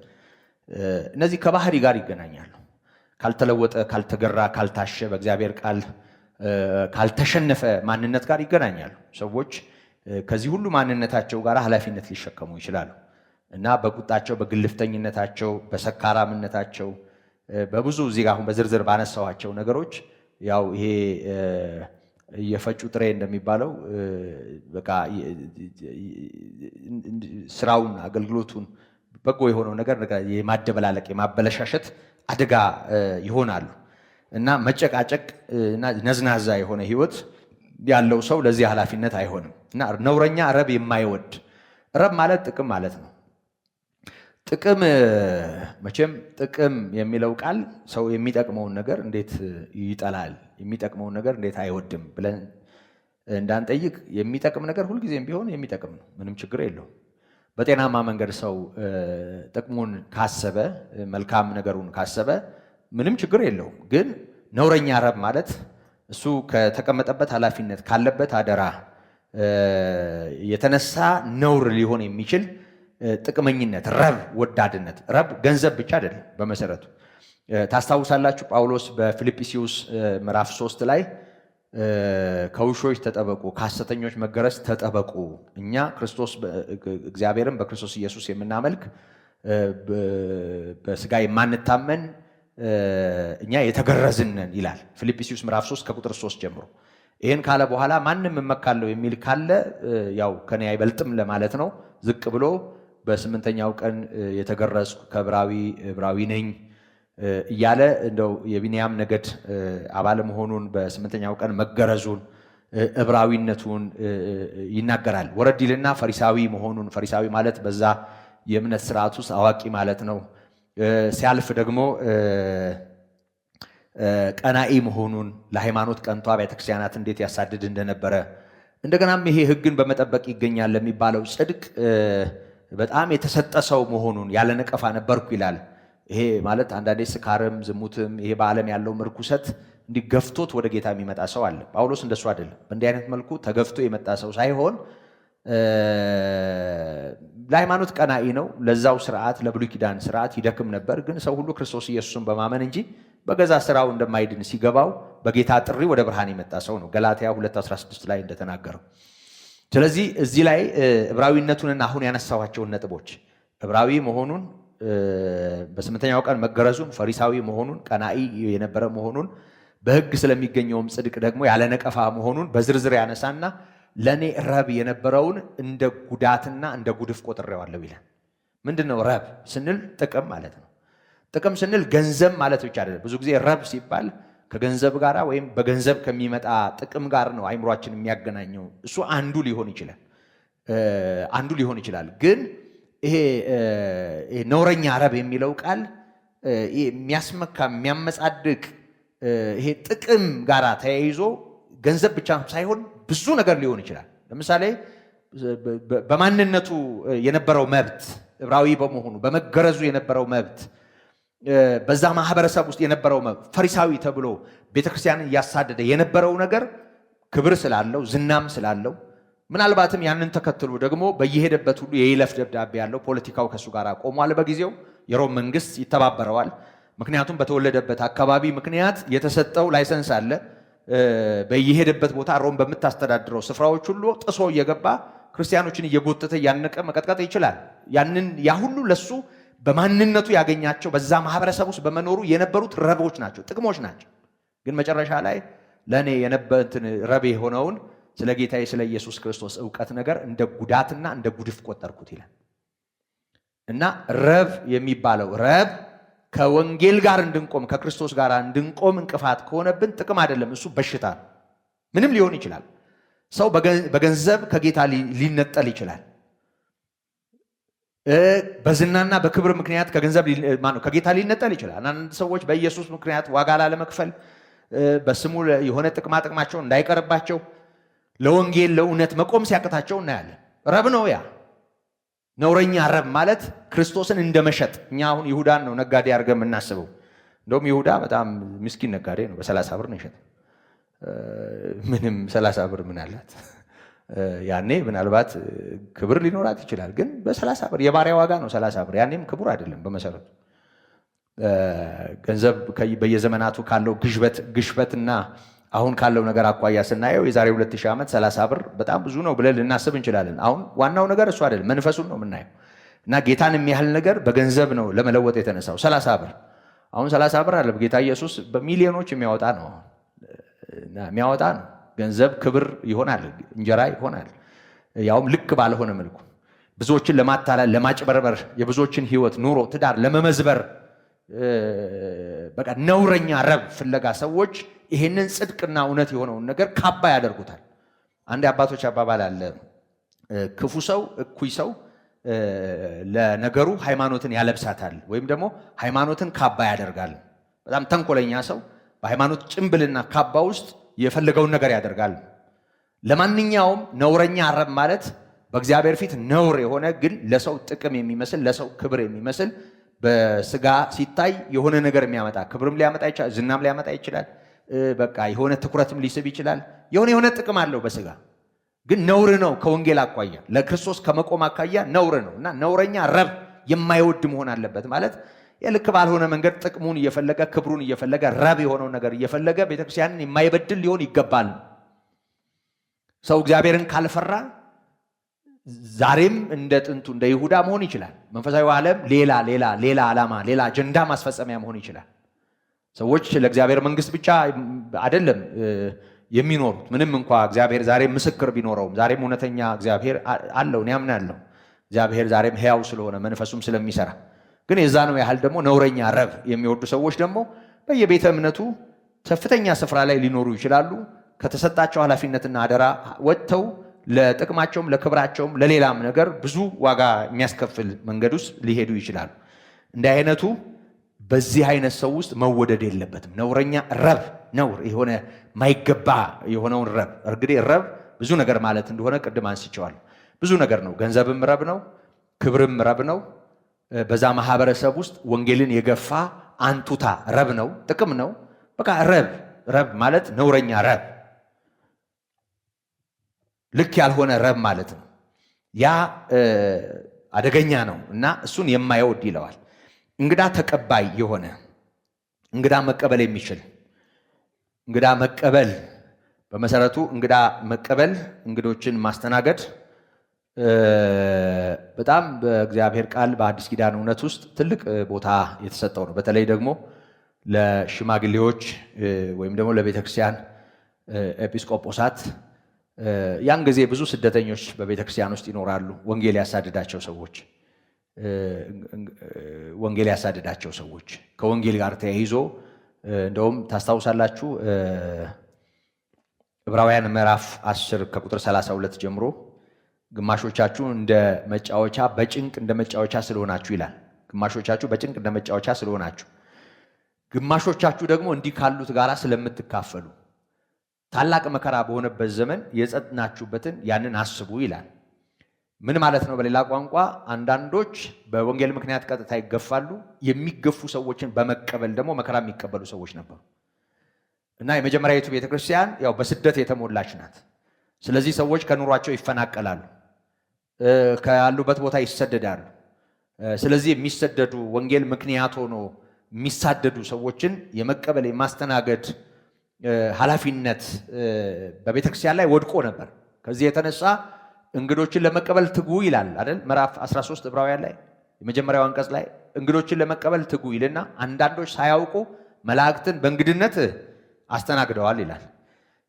እነዚህ ከባህሪ ጋር ይገናኛሉ። ካልተለወጠ፣ ካልተገራ፣ ካልታሸ፣ በእግዚአብሔር ቃል ካልተሸነፈ ማንነት ጋር ይገናኛሉ። ሰዎች ከዚህ ሁሉ ማንነታቸው ጋር ኃላፊነት ሊሸከሙ ይችላሉ እና በቁጣቸው፣ በግልፍተኝነታቸው፣ በሰካራምነታቸው በብዙ እዚህ ጋር አሁን በዝርዝር ባነሳኋቸው ነገሮች ያው ይሄ የፈጩ ጥሬ እንደሚባለው በቃ ስራውን አገልግሎቱን በጎ የሆነው ነገር የማደበላለቅ የማበለሻሸት አደጋ ይሆናሉ እና መጨቃጨቅ እና ነዝናዛ የሆነ ህይወት ያለው ሰው ለዚህ ኃላፊነት አይሆንም እና ነውረኛ ረብ የማይወድ ረብ ማለት ጥቅም ማለት ነው። ጥቅም መቼም ጥቅም የሚለው ቃል ሰው የሚጠቅመውን ነገር እንዴት ይጠላል፣ የሚጠቅመውን ነገር እንዴት አይወድም ብለን እንዳንጠይቅ፣ የሚጠቅም ነገር ሁልጊዜም ቢሆን የሚጠቅም ነው፣ ምንም ችግር የለውም። በጤናማ መንገድ ሰው ጥቅሙን ካሰበ፣ መልካም ነገሩን ካሰበ ምንም ችግር የለውም። ግን ነውረኛ ረብ ማለት እሱ ከተቀመጠበት ኃላፊነት ካለበት አደራ የተነሳ ነውር ሊሆን የሚችል ጥቅመኝነት፣ ረብ ወዳድነት። ረብ ገንዘብ ብቻ አይደለም በመሰረቱ። ታስታውሳላችሁ ጳውሎስ በፊልጵስዩስ ምዕራፍ 3 ላይ ከውሾች ተጠበቁ፣ ከሐሰተኞች መገረዝ ተጠበቁ፣ እኛ እግዚአብሔርን በክርስቶስ ኢየሱስ የምናመልክ በስጋ የማንታመን እኛ የተገረዝነን ይላል ፊልጵስዩስ ምዕራፍ 3 ከቁጥር 3 ጀምሮ። ይህን ካለ በኋላ ማንም እመካለሁ የሚል ካለ ያው ከኔ አይበልጥም ለማለት ነው። ዝቅ ብሎ በስምንተኛው ቀን የተገረዝኩ ዕብራዊ ነኝ እያለ እንደው የቢንያም ነገድ አባል መሆኑን በስምንተኛው ቀን መገረዙን ዕብራዊነቱን ይናገራል። ወረድ ይልና ፈሪሳዊ መሆኑን፣ ፈሪሳዊ ማለት በዛ የእምነት ስርዓት ውስጥ አዋቂ ማለት ነው። ሲያልፍ ደግሞ ቀናኢ መሆኑን፣ ለሃይማኖት ቀንቷ ቤተክርስቲያናት እንዴት ያሳድድ እንደነበረ፣ እንደገናም ይሄ ሕግን በመጠበቅ ይገኛል ለሚባለው ጽድቅ በጣም የተሰጠ ሰው መሆኑን፣ ያለ ነቀፋ ነበርኩ ይላል። ይሄ ማለት አንዳንዴ ስካርም ዝሙትም ይሄ በዓለም ያለው ምርኩሰት እንዲገፍቶት ወደ ጌታ የሚመጣ ሰው አለ። ጳውሎስ እንደሱ አይደለም። በእንዲህ አይነት መልኩ ተገፍቶ የመጣ ሰው ሳይሆን ለሃይማኖት ቀናኢ ነው። ለዛው ስርዓት፣ ለብሉይ ኪዳን ስርዓት ይደክም ነበር። ግን ሰው ሁሉ ክርስቶስ ኢየሱስን በማመን እንጂ በገዛ ስራው እንደማይድን ሲገባው በጌታ ጥሪ ወደ ብርሃን የመጣ ሰው ነው፣ ገላትያ 2:16 ላይ እንደተናገረው። ስለዚህ እዚህ ላይ ዕብራዊነቱንና አሁን ያነሳኋቸውን ነጥቦች ዕብራዊ መሆኑን፣ በስምንተኛው ቀን መገረዙን፣ ፈሪሳዊ መሆኑን፣ ቀናኢ የነበረ መሆኑን፣ በሕግ ስለሚገኘውም ጽድቅ ደግሞ ያለ ነቀፋ መሆኑን በዝርዝር ያነሳና ለኔ ረብ የነበረውን እንደ ጉዳትና እንደ ጉድፍ ቆጥሬዋለሁ ይላል። ምንድነው ረብ ስንል? ጥቅም ማለት ነው። ጥቅም ስንል ገንዘብ ማለት ብቻ አይደለም። ብዙ ጊዜ ረብ ሲባል ከገንዘብ ጋር ወይም በገንዘብ ከሚመጣ ጥቅም ጋር ነው አይምሯችን የሚያገናኘው። እሱ አንዱ ሊሆን ይችላል። ግን ይሄ ነውረኛ ረብ የሚለው ቃል የሚያስመካ የሚያመጻድቅ ይሄ ጥቅም ጋር ተያይዞ ገንዘብ ብቻ ሳይሆን ብዙ ነገር ሊሆን ይችላል። ለምሳሌ በማንነቱ የነበረው መብት፣ ዕብራዊ በመሆኑ በመገረዙ የነበረው መብት፣ በዛ ማህበረሰብ ውስጥ የነበረው መብት፣ ፈሪሳዊ ተብሎ ቤተክርስቲያንን እያሳደደ የነበረው ነገር ክብር ስላለው፣ ዝናም ስላለው፣ ምናልባትም ያንን ተከትሎ ደግሞ በየሄደበት ሁሉ የይለፍ ደብዳቤ ያለው፣ ፖለቲካው ከሱ ጋር ቆሟል። በጊዜው የሮም መንግስት ይተባበረዋል። ምክንያቱም በተወለደበት አካባቢ ምክንያት የተሰጠው ላይሰንስ አለ። በየሄደበት ቦታ ሮም በምታስተዳድረው ስፍራዎች ሁሉ ጥሶ እየገባ ክርስቲያኖችን እየጎተተ እያነቀ መቀጥቀጥ ይችላል። ያ ሁሉ ለሱ በማንነቱ ያገኛቸው በዛ ማህበረሰብ ውስጥ በመኖሩ የነበሩት ረቦች ናቸው፣ ጥቅሞች ናቸው። ግን መጨረሻ ላይ ለእኔ ረብ የሆነውን ስለ ጌታዬ ስለ ኢየሱስ ክርስቶስ ዕውቀት ነገር እንደ ጉዳትና እንደ ጉድፍ ቆጠርኩት ይላል እና ረብ የሚባለው ረብ ከወንጌል ጋር እንድንቆም ከክርስቶስ ጋር እንድንቆም እንቅፋት ከሆነብን ጥቅም አይደለም፣ እሱ በሽታ ነው። ምንም ሊሆን ይችላል። ሰው በገንዘብ ከጌታ ሊነጠል ይችላል። በዝናና በክብር ምክንያት ከጌታ ሊነጠል ይችላል። አንዳንድ ሰዎች በኢየሱስ ምክንያት ዋጋ ላለመክፈል በስሙ የሆነ ጥቅማቸው እንዳይቀርባቸው ለወንጌል ለእውነት መቆም ሲያቅታቸው እናያለን። ረብ ነው ያ። ነውረኛ ረብ ማለት ክርስቶስን እንደመሸጥ። እኛ አሁን ይሁዳን ነው ነጋዴ አድርገን የምናስበው። እንደውም ይሁዳ በጣም ምስኪን ነጋዴ ነው። በ30 ብር ነው ይሸጥ። ምንም 30 ብር ምን አላት? ያኔ ምናልባት ክብር ሊኖራት ይችላል፣ ግን በ30 ብር የባሪያ ዋጋ ነው 30 ብር። ያኔም ክቡር አይደለም በመሰረቱ። ገንዘብ በየዘመናቱ ካለው ግሽበትና አሁን ካለው ነገር አኳያ ስናየው የዛሬ 2000 ዓመት 30 ብር በጣም ብዙ ነው ብለን ልናስብ እንችላለን። አሁን ዋናው ነገር እሱ አይደለም፣ መንፈሱን ነው የምናየው። እና ጌታን የሚያህል ነገር በገንዘብ ነው ለመለወጥ የተነሳው። 30 ብር አሁን 30 ብር አለ ጌታ ኢየሱስ በሚሊዮኖች የሚያወጣ ነው። ገንዘብ ክብር ይሆናል፣ እንጀራ ይሆናል። ያውም ልክ ባልሆነ መልኩ ብዙዎችን ለማታለል፣ ለማጭበርበር፣ የብዙዎችን ሕይወት፣ ኑሮ፣ ትዳር ለመመዝበር በቃ ነውረኛ ረብ ፍለጋ ሰዎች ይሄንን ጽድቅና እውነት የሆነውን ነገር ካባ ያደርጉታል። አንድ አባቶች አባባል አለ፣ ክፉ ሰው እኩይ ሰው ለነገሩ ሃይማኖትን ያለብሳታል ወይም ደግሞ ሃይማኖትን ካባ ያደርጋል። በጣም ተንኮለኛ ሰው በሃይማኖት ጭምብልና ካባ ውስጥ የፈለገውን ነገር ያደርጋል። ለማንኛውም ነውረኛ ረብ ማለት በእግዚአብሔር ፊት ነውር የሆነ ግን ለሰው ጥቅም የሚመስል ለሰው ክብር የሚመስል በስጋ ሲታይ የሆነ ነገር የሚያመጣ ክብርም ሊያመጣ ይችላል፣ ዝናም ሊያመጣ ይችላል። በቃ የሆነ ትኩረትም ሊስብ ይችላል። የሆነ ጥቅም አለው በስጋ ግን ነውር ነው። ከወንጌል አኳያ ለክርስቶስ ከመቆም አኳያ ነውር ነው እና ነውረኛ ረብ የማይወድ መሆን አለበት ማለት የልክ ባልሆነ መንገድ ጥቅሙን እየፈለገ ክብሩን እየፈለገ ረብ የሆነው ነገር እየፈለገ ቤተክርስቲያንን የማይበድል ሊሆን ይገባል። ሰው እግዚአብሔርን ካልፈራ ዛሬም እንደ ጥንቱ እንደ ይሁዳ መሆን ይችላል። መንፈሳዊ ዓለም ሌላ ዓላማ ሌላ አጀንዳ ማስፈጸሚያ መሆን ይችላል። ሰዎች ለእግዚአብሔር መንግስት ብቻ አይደለም የሚኖሩት። ምንም እንኳ እግዚአብሔር ዛሬም ምስክር ቢኖረውም ዛሬም እውነተኛ እግዚአብሔር አለው እኔ አምናለሁ። እግዚአብሔር ዛሬም ሕያው ስለሆነ መንፈሱም ስለሚሰራ ግን የዛነው ያህል ደግሞ ነውረኛ ረብ የሚወዱ ሰዎች ደግሞ በየቤተ እምነቱ ከፍተኛ ስፍራ ላይ ሊኖሩ ይችላሉ። ከተሰጣቸው ኃላፊነትና አደራ ወጥተው ለጥቅማቸውም ለክብራቸውም ለሌላም ነገር ብዙ ዋጋ የሚያስከፍል መንገድ ውስጥ ሊሄዱ ይችላሉ። እንዲህ አይነቱ በዚህ አይነት ሰው ውስጥ መወደድ የለበትም። ነውረኛ ረብ ነውር የሆነ ማይገባ የሆነውን ረብ እንግዲህ ረብ ብዙ ነገር ማለት እንደሆነ ቅድም አንስቼዋለሁ። ብዙ ነገር ነው። ገንዘብም ረብ ነው፣ ክብርም ረብ ነው። በዛ ማህበረሰብ ውስጥ ወንጌልን የገፋ አንቱታ ረብ ነው፣ ጥቅም ነው። በቃ ረብ ማለት ነውረኛ ረብ ልክ ያልሆነ ረብ ማለት ነው። ያ አደገኛ ነው እና እሱን የማይወድ ይለዋል። እንግዳ ተቀባይ የሆነ እንግዳ መቀበል የሚችል እንግዳ መቀበል በመሰረቱ እንግዳ መቀበል እንግዶችን ማስተናገድ በጣም በእግዚአብሔር ቃል በአዲስ ኪዳን እውነት ውስጥ ትልቅ ቦታ የተሰጠው ነው። በተለይ ደግሞ ለሽማግሌዎች ወይም ደግሞ ለቤተክርስቲያን ኤጲስቆጶሳት ያን ጊዜ ብዙ ስደተኞች በቤተክርስቲያን ውስጥ ይኖራሉ። ወንጌል ያሳደዳቸው ሰዎች ከወንጌል ጋር ተያይዞ እንደውም ታስታውሳላችሁ ዕብራውያን ምዕራፍ 10 ከቁጥር 32 ጀምሮ ግማሾቻችሁ እንደ መጫወቻ በጭንቅ እንደ መጫወቻ ስለሆናችሁ ይላል። ግማሾቻችሁ በጭንቅ እንደ መጫወቻ ስለሆናችሁ፣ ግማሾቻችሁ ደግሞ እንዲህ ካሉት ጋራ ስለምትካፈሉ ታላቅ መከራ በሆነበት ዘመን የጸናችሁበትን ያንን አስቡ ይላል። ምን ማለት ነው? በሌላ ቋንቋ አንዳንዶች በወንጌል ምክንያት ቀጥታ ይገፋሉ። የሚገፉ ሰዎችን በመቀበል ደግሞ መከራ የሚቀበሉ ሰዎች ነበሩ እና የመጀመሪያዊቱ ቤተክርስቲያን ያው በስደት የተሞላች ናት። ስለዚህ ሰዎች ከኑሯቸው ይፈናቀላሉ፣ ካሉበት ቦታ ይሰደዳሉ። ስለዚህ የሚሰደዱ ወንጌል ምክንያት ሆኖ የሚሳደዱ ሰዎችን የመቀበል የማስተናገድ ኃላፊነት በቤተክርስቲያን ላይ ወድቆ ነበር። ከዚህ የተነሳ እንግዶችን ለመቀበል ትጉ ይላል አይደል? ምዕራፍ 13 ዕብራውያን ላይ የመጀመሪያው አንቀጽ ላይ እንግዶችን ለመቀበል ትጉ ይልና አንዳንዶች ሳያውቁ መላእክትን በእንግድነት አስተናግደዋል ይላል።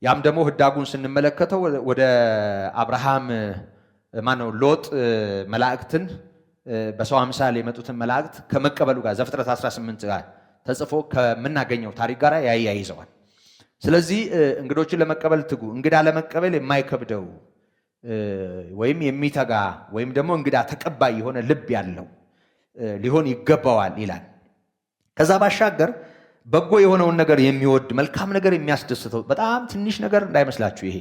ያም ደግሞ ህዳጉን ስንመለከተው ወደ አብርሃም ሎጥ መላእክትን በሰው አምሳል የመጡትን መላእክት ከመቀበሉ ጋር ዘፍጥረት 18 ጋር ተጽፎ ከምናገኘው ታሪክ ጋር ያያይዘዋል። ስለዚህ እንግዶችን ለመቀበል ትጉ። እንግዳ ለመቀበል የማይከብደው ወይም የሚተጋ ወይም ደግሞ እንግዳ ተቀባይ የሆነ ልብ ያለው ሊሆን ይገባዋል ይላል። ከዛ ባሻገር በጎ የሆነውን ነገር የሚወድ መልካም ነገር የሚያስደስተው በጣም ትንሽ ነገር እንዳይመስላችሁ። ይሄ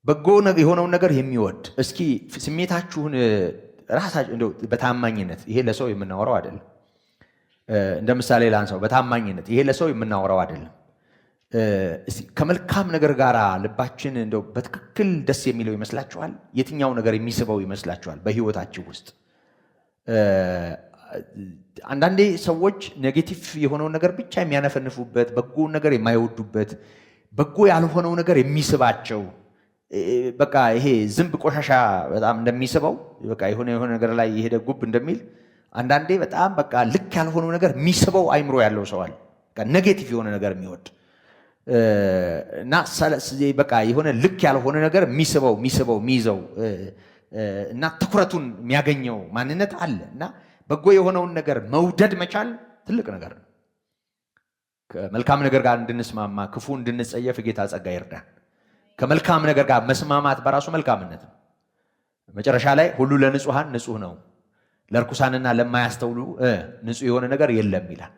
በጎ የሆነውን ነገር የሚወድ እስኪ ስሜታችሁን ራሳችሁ እንደው በታማኝነት ይሄ ለሰው የምናወራው አይደለም። እንደ ምሳሌ ላንሳው። በታማኝነት ይሄ ለሰው የምናወራው አይደለም። ከመልካም ነገር ጋር ልባችን እንደው በትክክል ደስ የሚለው ይመስላችኋል? የትኛው ነገር የሚስበው ይመስላችኋል? በህይወታችሁ ውስጥ አንዳንዴ ሰዎች ኔጌቲቭ የሆነውን ነገር ብቻ የሚያነፈንፉበት፣ በጎ ነገር የማይወዱበት፣ በጎ ያልሆነው ነገር የሚስባቸው በቃ ይሄ ዝንብ ቆሻሻ በጣም እንደሚስበው በቃ የሆነ ነገር ላይ የሄደ ጉብ እንደሚል አንዳንዴ በጣም በቃ ልክ ያልሆነው ነገር የሚስበው አይምሮ ያለው ሰው አለ። በቃ ኔጌቲቭ የሆነ ነገር የሚወድ እና በቃ የሆነ ልክ ያልሆነ ነገር የሚስበው የሚይዘው እና ትኩረቱን የሚያገኘው ማንነት አለ እና በጎ የሆነውን ነገር መውደድ መቻል ትልቅ ነገር ነው። ከመልካም ነገር ጋር እንድንስማማ ክፉ እንድንጸየፍ ጌታ ጸጋ ይርዳን። ከመልካም ነገር ጋር መስማማት በራሱ መልካምነት ነው። መጨረሻ ላይ ሁሉ ለንጹሃን ንጹህ ነው፣ ለርኩሳንና ለማያስተውሉ ንጹህ የሆነ ነገር የለም ይላል።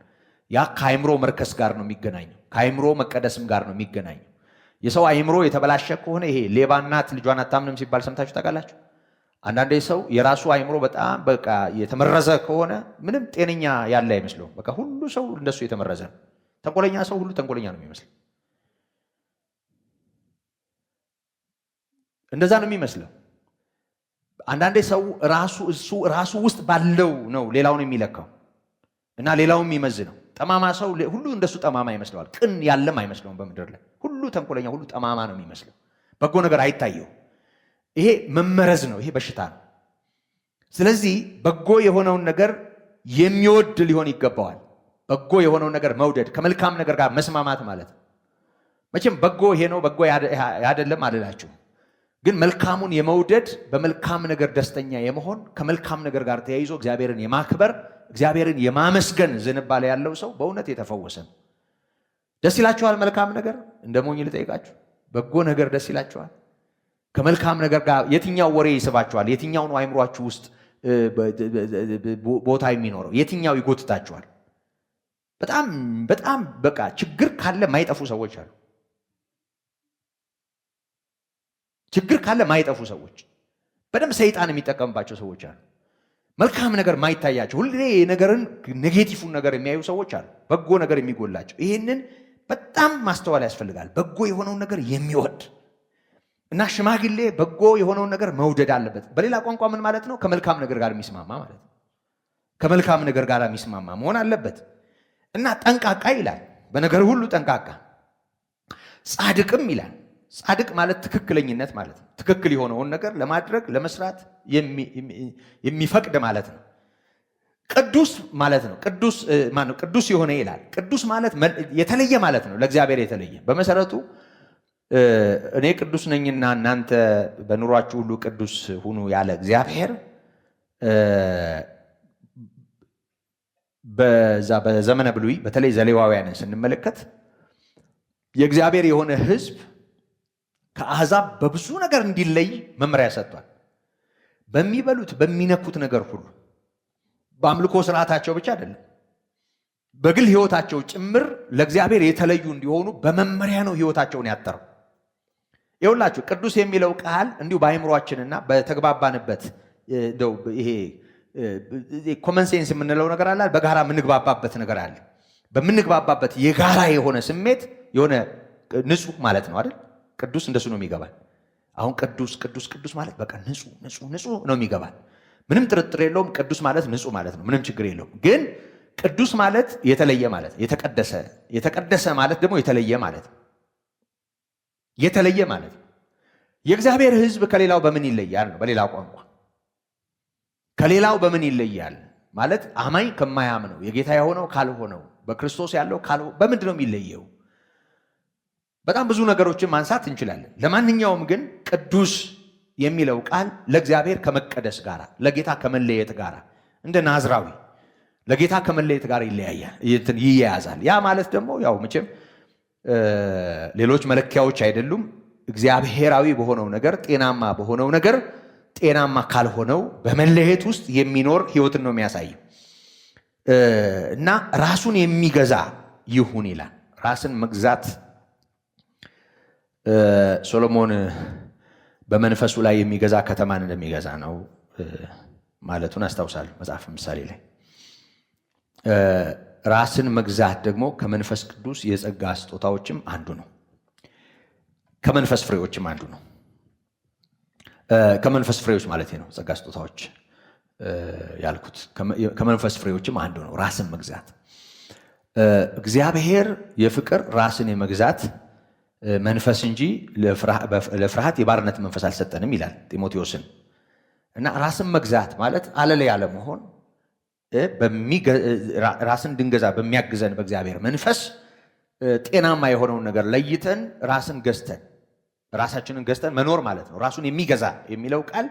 ያ ከአይምሮ መርከስ ጋር ነው የሚገናኘው፣ ከአይምሮ መቀደስም ጋር ነው የሚገናኘው። የሰው አይምሮ የተበላሸ ከሆነ ይሄ ሌባ እናት ልጇን አታምንም ሲባል ሰምታችሁ ታውቃላችሁ? አንዳንዴ ሰው የራሱ አይምሮ በጣም በቃ የተመረዘ ከሆነ ምንም ጤነኛ ያለ አይመስለውም። በቃ ሁሉ ሰው እንደሱ የተመረዘ ነው። ተንኮለኛ ሰው ሁሉ ተንኮለኛ ነው የሚመስለው። እንደዛ ነው የሚመስለው። አንዳንዴ ሰው ራሱ ውስጥ ባለው ነው ሌላውን የሚለካው እና ሌላውን የሚመዝነው። ጠማማ ሰው ሁሉ እንደሱ ጠማማ ይመስለዋል። ቅን ያለም አይመስለውም። በምድር ላይ ሁሉ ተንኮለኛ፣ ሁሉ ጠማማ ነው የሚመስለው። በጎ ነገር አይታየው። ይሄ መመረዝ ነው። ይሄ በሽታ ነው። ስለዚህ በጎ የሆነውን ነገር የሚወድ ሊሆን ይገባዋል። በጎ የሆነውን ነገር መውደድ፣ ከመልካም ነገር ጋር መስማማት ማለት ነው። መቼም በጎ ይሄ ነው በጎ አይደለም አልላችሁ፣ ግን መልካሙን የመውደድ በመልካም ነገር ደስተኛ የመሆን ከመልካም ነገር ጋር ተያይዞ እግዚአብሔርን የማክበር እግዚአብሔርን የማመስገን ዝንባሌ ያለው ሰው በእውነት የተፈወሰ ነው። ደስ ይላችኋል? መልካም ነገር እንደ ሞኝ ልጠይቃችሁ፣ በጎ ነገር ደስ ይላችኋል? ከመልካም ነገር ጋር የትኛው ወሬ ይስባችኋል? የትኛው ነው አይምሯችሁ ውስጥ ቦታ የሚኖረው? የትኛው ይጎትታችኋል? በጣም በቃ ችግር ካለ ማይጠፉ ሰዎች አሉ። ችግር ካለ ማይጠፉ ሰዎች፣ በደንብ ሰይጣን የሚጠቀምባቸው ሰዎች አሉ። መልካም ነገር ማይታያቸው፣ ሁሌ ነገርን ኔጌቲቭን ነገር የሚያዩ ሰዎች አሉ፣ በጎ ነገር የሚጎላቸው። ይህንን በጣም ማስተዋል ያስፈልጋል። በጎ የሆነውን ነገር የሚወድ እና ሽማግሌ በጎ የሆነውን ነገር መውደድ አለበት። በሌላ ቋንቋ ምን ማለት ነው? ከመልካም ነገር ጋር የሚስማማ ማለት ነው። ከመልካም ነገር ጋር የሚስማማ መሆን አለበት እና ጠንቃቃ ይላል። በነገር ሁሉ ጠንቃቃ፣ ጻድቅም ይላል። ጻድቅ ማለት ትክክለኝነት ማለት ነው። ትክክል የሆነውን ነገር ለማድረግ ለመስራት የሚፈቅድ ማለት ነው። ቅዱስ ማለት ነው። ቅዱስ የሆነ ይላል። ቅዱስ ማለት የተለየ ማለት ነው። ለእግዚአብሔር የተለየ በመሰረቱ እኔ ቅዱስ ነኝና እናንተ በኑሯችሁ ሁሉ ቅዱስ ሁኑ ያለ እግዚአብሔር በዘመነ ብሉይ በተለይ ዘሌዋውያንን ስንመለከት የእግዚአብሔር የሆነ ሕዝብ ከአሕዛብ በብዙ ነገር እንዲለይ መመሪያ ሰጥቷል። በሚበሉት በሚነኩት ነገር ሁሉ፣ በአምልኮ ስርዓታቸው ብቻ አይደለም፣ በግል ሕይወታቸው ጭምር ለእግዚአብሔር የተለዩ እንዲሆኑ በመመሪያ ነው ሕይወታቸውን ያጠረው። ይኸውላችሁ ቅዱስ የሚለው ቃል እንዲሁ በአይምሯችንና በተግባባንበት እንደው ይሄ ኮመን ሴንስ የምንለው ነገር አለ፣ በጋራ የምንግባባበት ነገር አለ። በምንግባባበት የጋራ የሆነ ስሜት የሆነ ንጹህ ማለት ነው አይደል? ቅዱስ እንደሱ ነው የሚገባል። አሁን ቅዱስ ማለት በቃ ንጹህ ነው የሚገባል። ምንም ጥርጥር የለውም። ቅዱስ ማለት ንጹህ ማለት ነው። ምንም ችግር የለውም። ግን ቅዱስ ማለት የተለየ ማለት፣ የተቀደሰ ማለት ደግሞ የተለየ ማለት ነው። የተለየ ማለት ነው። የእግዚአብሔር ሕዝብ ከሌላው በምን ይለያል ነው? በሌላ ቋንቋ ከሌላው በምን ይለያል ማለት አማኝ ከማያምነው የጌታ የሆነው ካልሆነው በክርስቶስ ያለው በምንድን ነው የሚለየው? በጣም ብዙ ነገሮችን ማንሳት እንችላለን። ለማንኛውም ግን ቅዱስ የሚለው ቃል ለእግዚአብሔር ከመቀደስ ጋር ለጌታ ከመለየት ጋር እንደ ናዝራዊ ለጌታ ከመለየት ጋር ይያያዛል። ያ ማለት ደግሞ ያው መቼም ሌሎች መለኪያዎች አይደሉም። እግዚአብሔራዊ በሆነው ነገር ጤናማ በሆነው ነገር ጤናማ ካልሆነው በመለየት ውስጥ የሚኖር ሕይወትን ነው የሚያሳየው እና ራሱን የሚገዛ ይሁን ይላል። ራስን መግዛት ሶሎሞን በመንፈሱ ላይ የሚገዛ ከተማን እንደሚገዛ ነው ማለቱን አስታውሳለሁ። መጽሐፍ ምሳሌ ላይ ራስን መግዛት ደግሞ ከመንፈስ ቅዱስ የጸጋ ስጦታዎችም አንዱ ነው። ከመንፈስ ፍሬዎችም አንዱ ነው። ከመንፈስ ፍሬዎች ማለት ነው ጸጋ ስጦታዎች ያልኩት። ከመንፈስ ፍሬዎችም አንዱ ነው ራስን መግዛት። እግዚአብሔር የፍቅር ራስን የመግዛት መንፈስ እንጂ ለፍርሃት የባርነት መንፈስ አልሰጠንም ይላል ጢሞቴዎስን። እና ራስን መግዛት ማለት አለለ ያለ መሆን ራስን እንድንገዛ በሚያግዘን በእግዚአብሔር መንፈስ ጤናማ የሆነውን ነገር ለይተን ራሳችንን ገዝተን መኖር ማለት ነው። ራሱን የሚገዛ የሚለው ቃል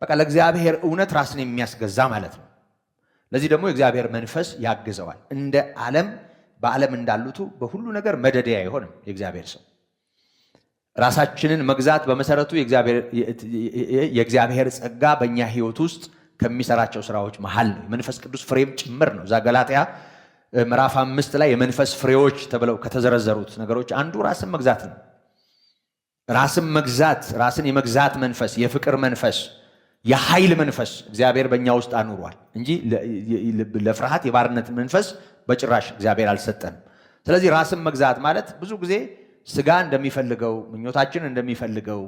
በቃ ለእግዚአብሔር እውነት ራስን የሚያስገዛ ማለት ነው። ለዚህ ደግሞ የእግዚአብሔር መንፈስ ያግዘዋል። እንደ ዓለም በዓለም እንዳሉቱ በሁሉ ነገር መደደያ አይሆንም የእግዚአብሔር ሰው። ራሳችንን መግዛት በመሰረቱ የእግዚአብሔር ጸጋ በእኛ ህይወት ውስጥ ከሚሰራቸው ስራዎች መሃል ነው። የመንፈስ ቅዱስ ፍሬም ጭምር ነው። እዛ ገላትያ ምዕራፍ 5 ላይ የመንፈስ ፍሬዎች ተብለው ከተዘረዘሩት ነገሮች አንዱ ራስን መግዛት ነው። ራስን መግዛት፣ ራስን የመግዛት መንፈስ፣ የፍቅር መንፈስ፣ የኃይል መንፈስ እግዚአብሔር በእኛ ውስጥ አኑሯል እንጂ ለፍርሃት የባርነት መንፈስ በጭራሽ እግዚአብሔር አልሰጠንም። ስለዚህ ራስን መግዛት ማለት ብዙ ጊዜ ስጋ እንደሚፈልገው፣ ምኞታችን እንደሚፈልገው፣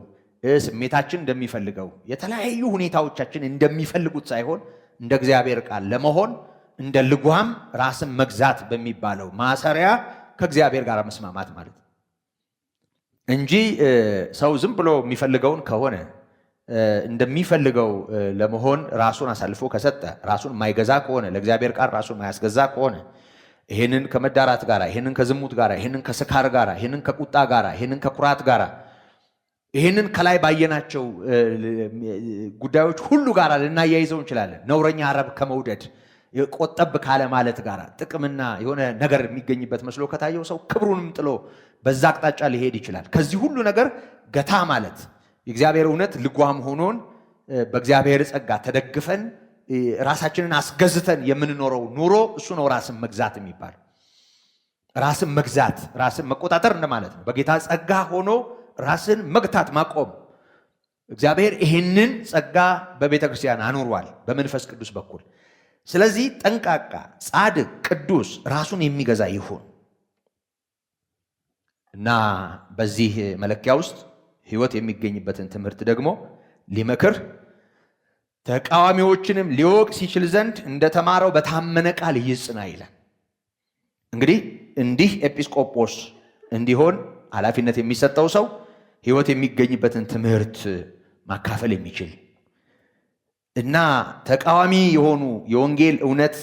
ስሜታችን እንደሚፈልገው፣ የተለያዩ ሁኔታዎቻችን እንደሚፈልጉት ሳይሆን እንደ እግዚአብሔር ቃል ለመሆን እንደ ልጓም ራስን መግዛት በሚባለው ማሰሪያ ከእግዚአብሔር ጋር መስማማት ማለት እንጂ ሰው ዝም ብሎ የሚፈልገውን ከሆነ እንደሚፈልገው ለመሆን ራሱን አሳልፎ ከሰጠ፣ ራሱን የማይገዛ ከሆነ፣ ለእግዚአብሔር ቃል ራሱን የማያስገዛ ከሆነ ይሄንን ከመዳራት ጋር፣ ይሄንን ከዝሙት ጋር፣ ይሄንን ከስካር ጋር፣ ይሄንን ከቁጣ ጋር፣ ይሄንን ከኩራት ጋር፣ ይሄንን ከላይ ባየናቸው ጉዳዮች ሁሉ ጋር ልናያይዘው እንችላለን። ነውረኛ አረብ ከመውደድ ቆጠብ ካለ ማለት ጋር ጥቅምና የሆነ ነገር የሚገኝበት መስሎ ከታየው ሰው ክብሩንም ጥሎ በዛ አቅጣጫ ሊሄድ ይችላል። ከዚህ ሁሉ ነገር ገታ ማለት የእግዚአብሔር እውነት ልጓም ሆኖን በእግዚአብሔር ጸጋ ተደግፈን ራሳችንን አስገዝተን የምንኖረው ኑሮ እሱ ነው ራስን መግዛት የሚባል። ራስን መግዛት፣ ራስን መቆጣጠር እንደማለት ነው። በጌታ ጸጋ ሆኖ ራስን መግታት፣ ማቆም። እግዚአብሔር ይህንን ጸጋ በቤተ ክርስቲያን አኑሯል በመንፈስ ቅዱስ በኩል። ስለዚህ ጠንቃቃ፣ ጻድቅ፣ ቅዱስ ራሱን የሚገዛ ይሁን እና በዚህ መለኪያ ውስጥ ሕይወት የሚገኝበትን ትምህርት ደግሞ ሊመክር ተቃዋሚዎችንም ሊወቅስ ይችል ዘንድ እንደተማረው በታመነ ቃል ይጽና ይላል። እንግዲህ እንዲህ ኤጲስቆጶስ እንዲሆን ኃላፊነት የሚሰጠው ሰው ሕይወት የሚገኝበትን ትምህርት ማካፈል የሚችል እና ተቃዋሚ የሆኑ የወንጌል እውነት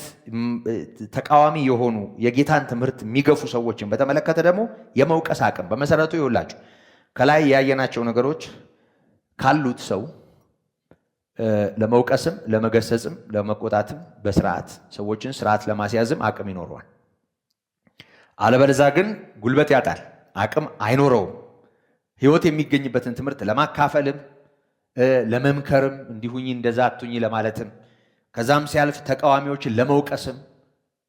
ተቃዋሚ የሆኑ የጌታን ትምህርት የሚገፉ ሰዎችን በተመለከተ ደግሞ የመውቀስ አቅም በመሰረቱ ይውላችሁ ከላይ ያየናቸው ነገሮች ካሉት ሰው ለመውቀስም ለመገሰጽም ለመቆጣትም በስርዓት ሰዎችን ስርዓት ለማስያዝም አቅም ይኖረዋል። አለበለዚያ ግን ጉልበት ያጣል፣ አቅም አይኖረውም። ሕይወት የሚገኝበትን ትምህርት ለማካፈልም ለመምከርም እንዲሁኝ እንደዛ አትሁኝ ለማለትም ከዛም ሲያልፍ ተቃዋሚዎችን ለመውቀስም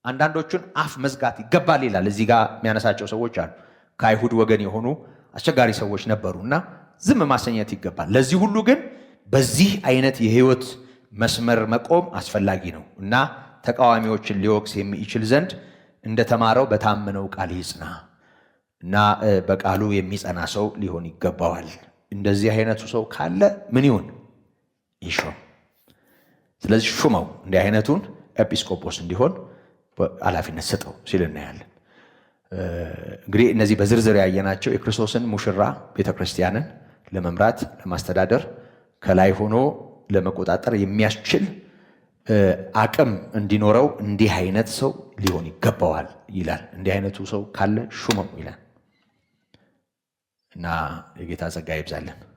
አንዳንዶቹን አፍ መዝጋት ይገባል ይላል። እዚህ ጋር የሚያነሳቸው ሰዎች አሉ። ከአይሁድ ወገን የሆኑ አስቸጋሪ ሰዎች ነበሩና ዝም ማሰኘት ይገባል። ለዚህ ሁሉ ግን በዚህ አይነት የሕይወት መስመር መቆም አስፈላጊ ነው እና ተቃዋሚዎችን ሊወቅስ የሚችል ዘንድ እንደተማረው በታመነው ቃል ይጽና እና በቃሉ የሚጸና ሰው ሊሆን ይገባዋል። እንደዚህ አይነቱ ሰው ካለ ምን ይሁን? ይሾም። ስለዚህ ሹመው እንዲህ አይነቱን ኤጲስቆጶስ እንዲሆን ኃላፊነት ሰጠው ሲል እናያለን። እንግዲህ እነዚህ በዝርዝር ያየናቸው የክርስቶስን ሙሽራ ቤተክርስቲያንን ለመምራት ለማስተዳደር ከላይ ሆኖ ለመቆጣጠር የሚያስችል አቅም እንዲኖረው እንዲህ አይነት ሰው ሊሆን ይገባዋል ይላል። እንዲህ አይነቱ ሰው ካለ ሹመው ይላል እና የጌታ ጸጋ ይብዛልን።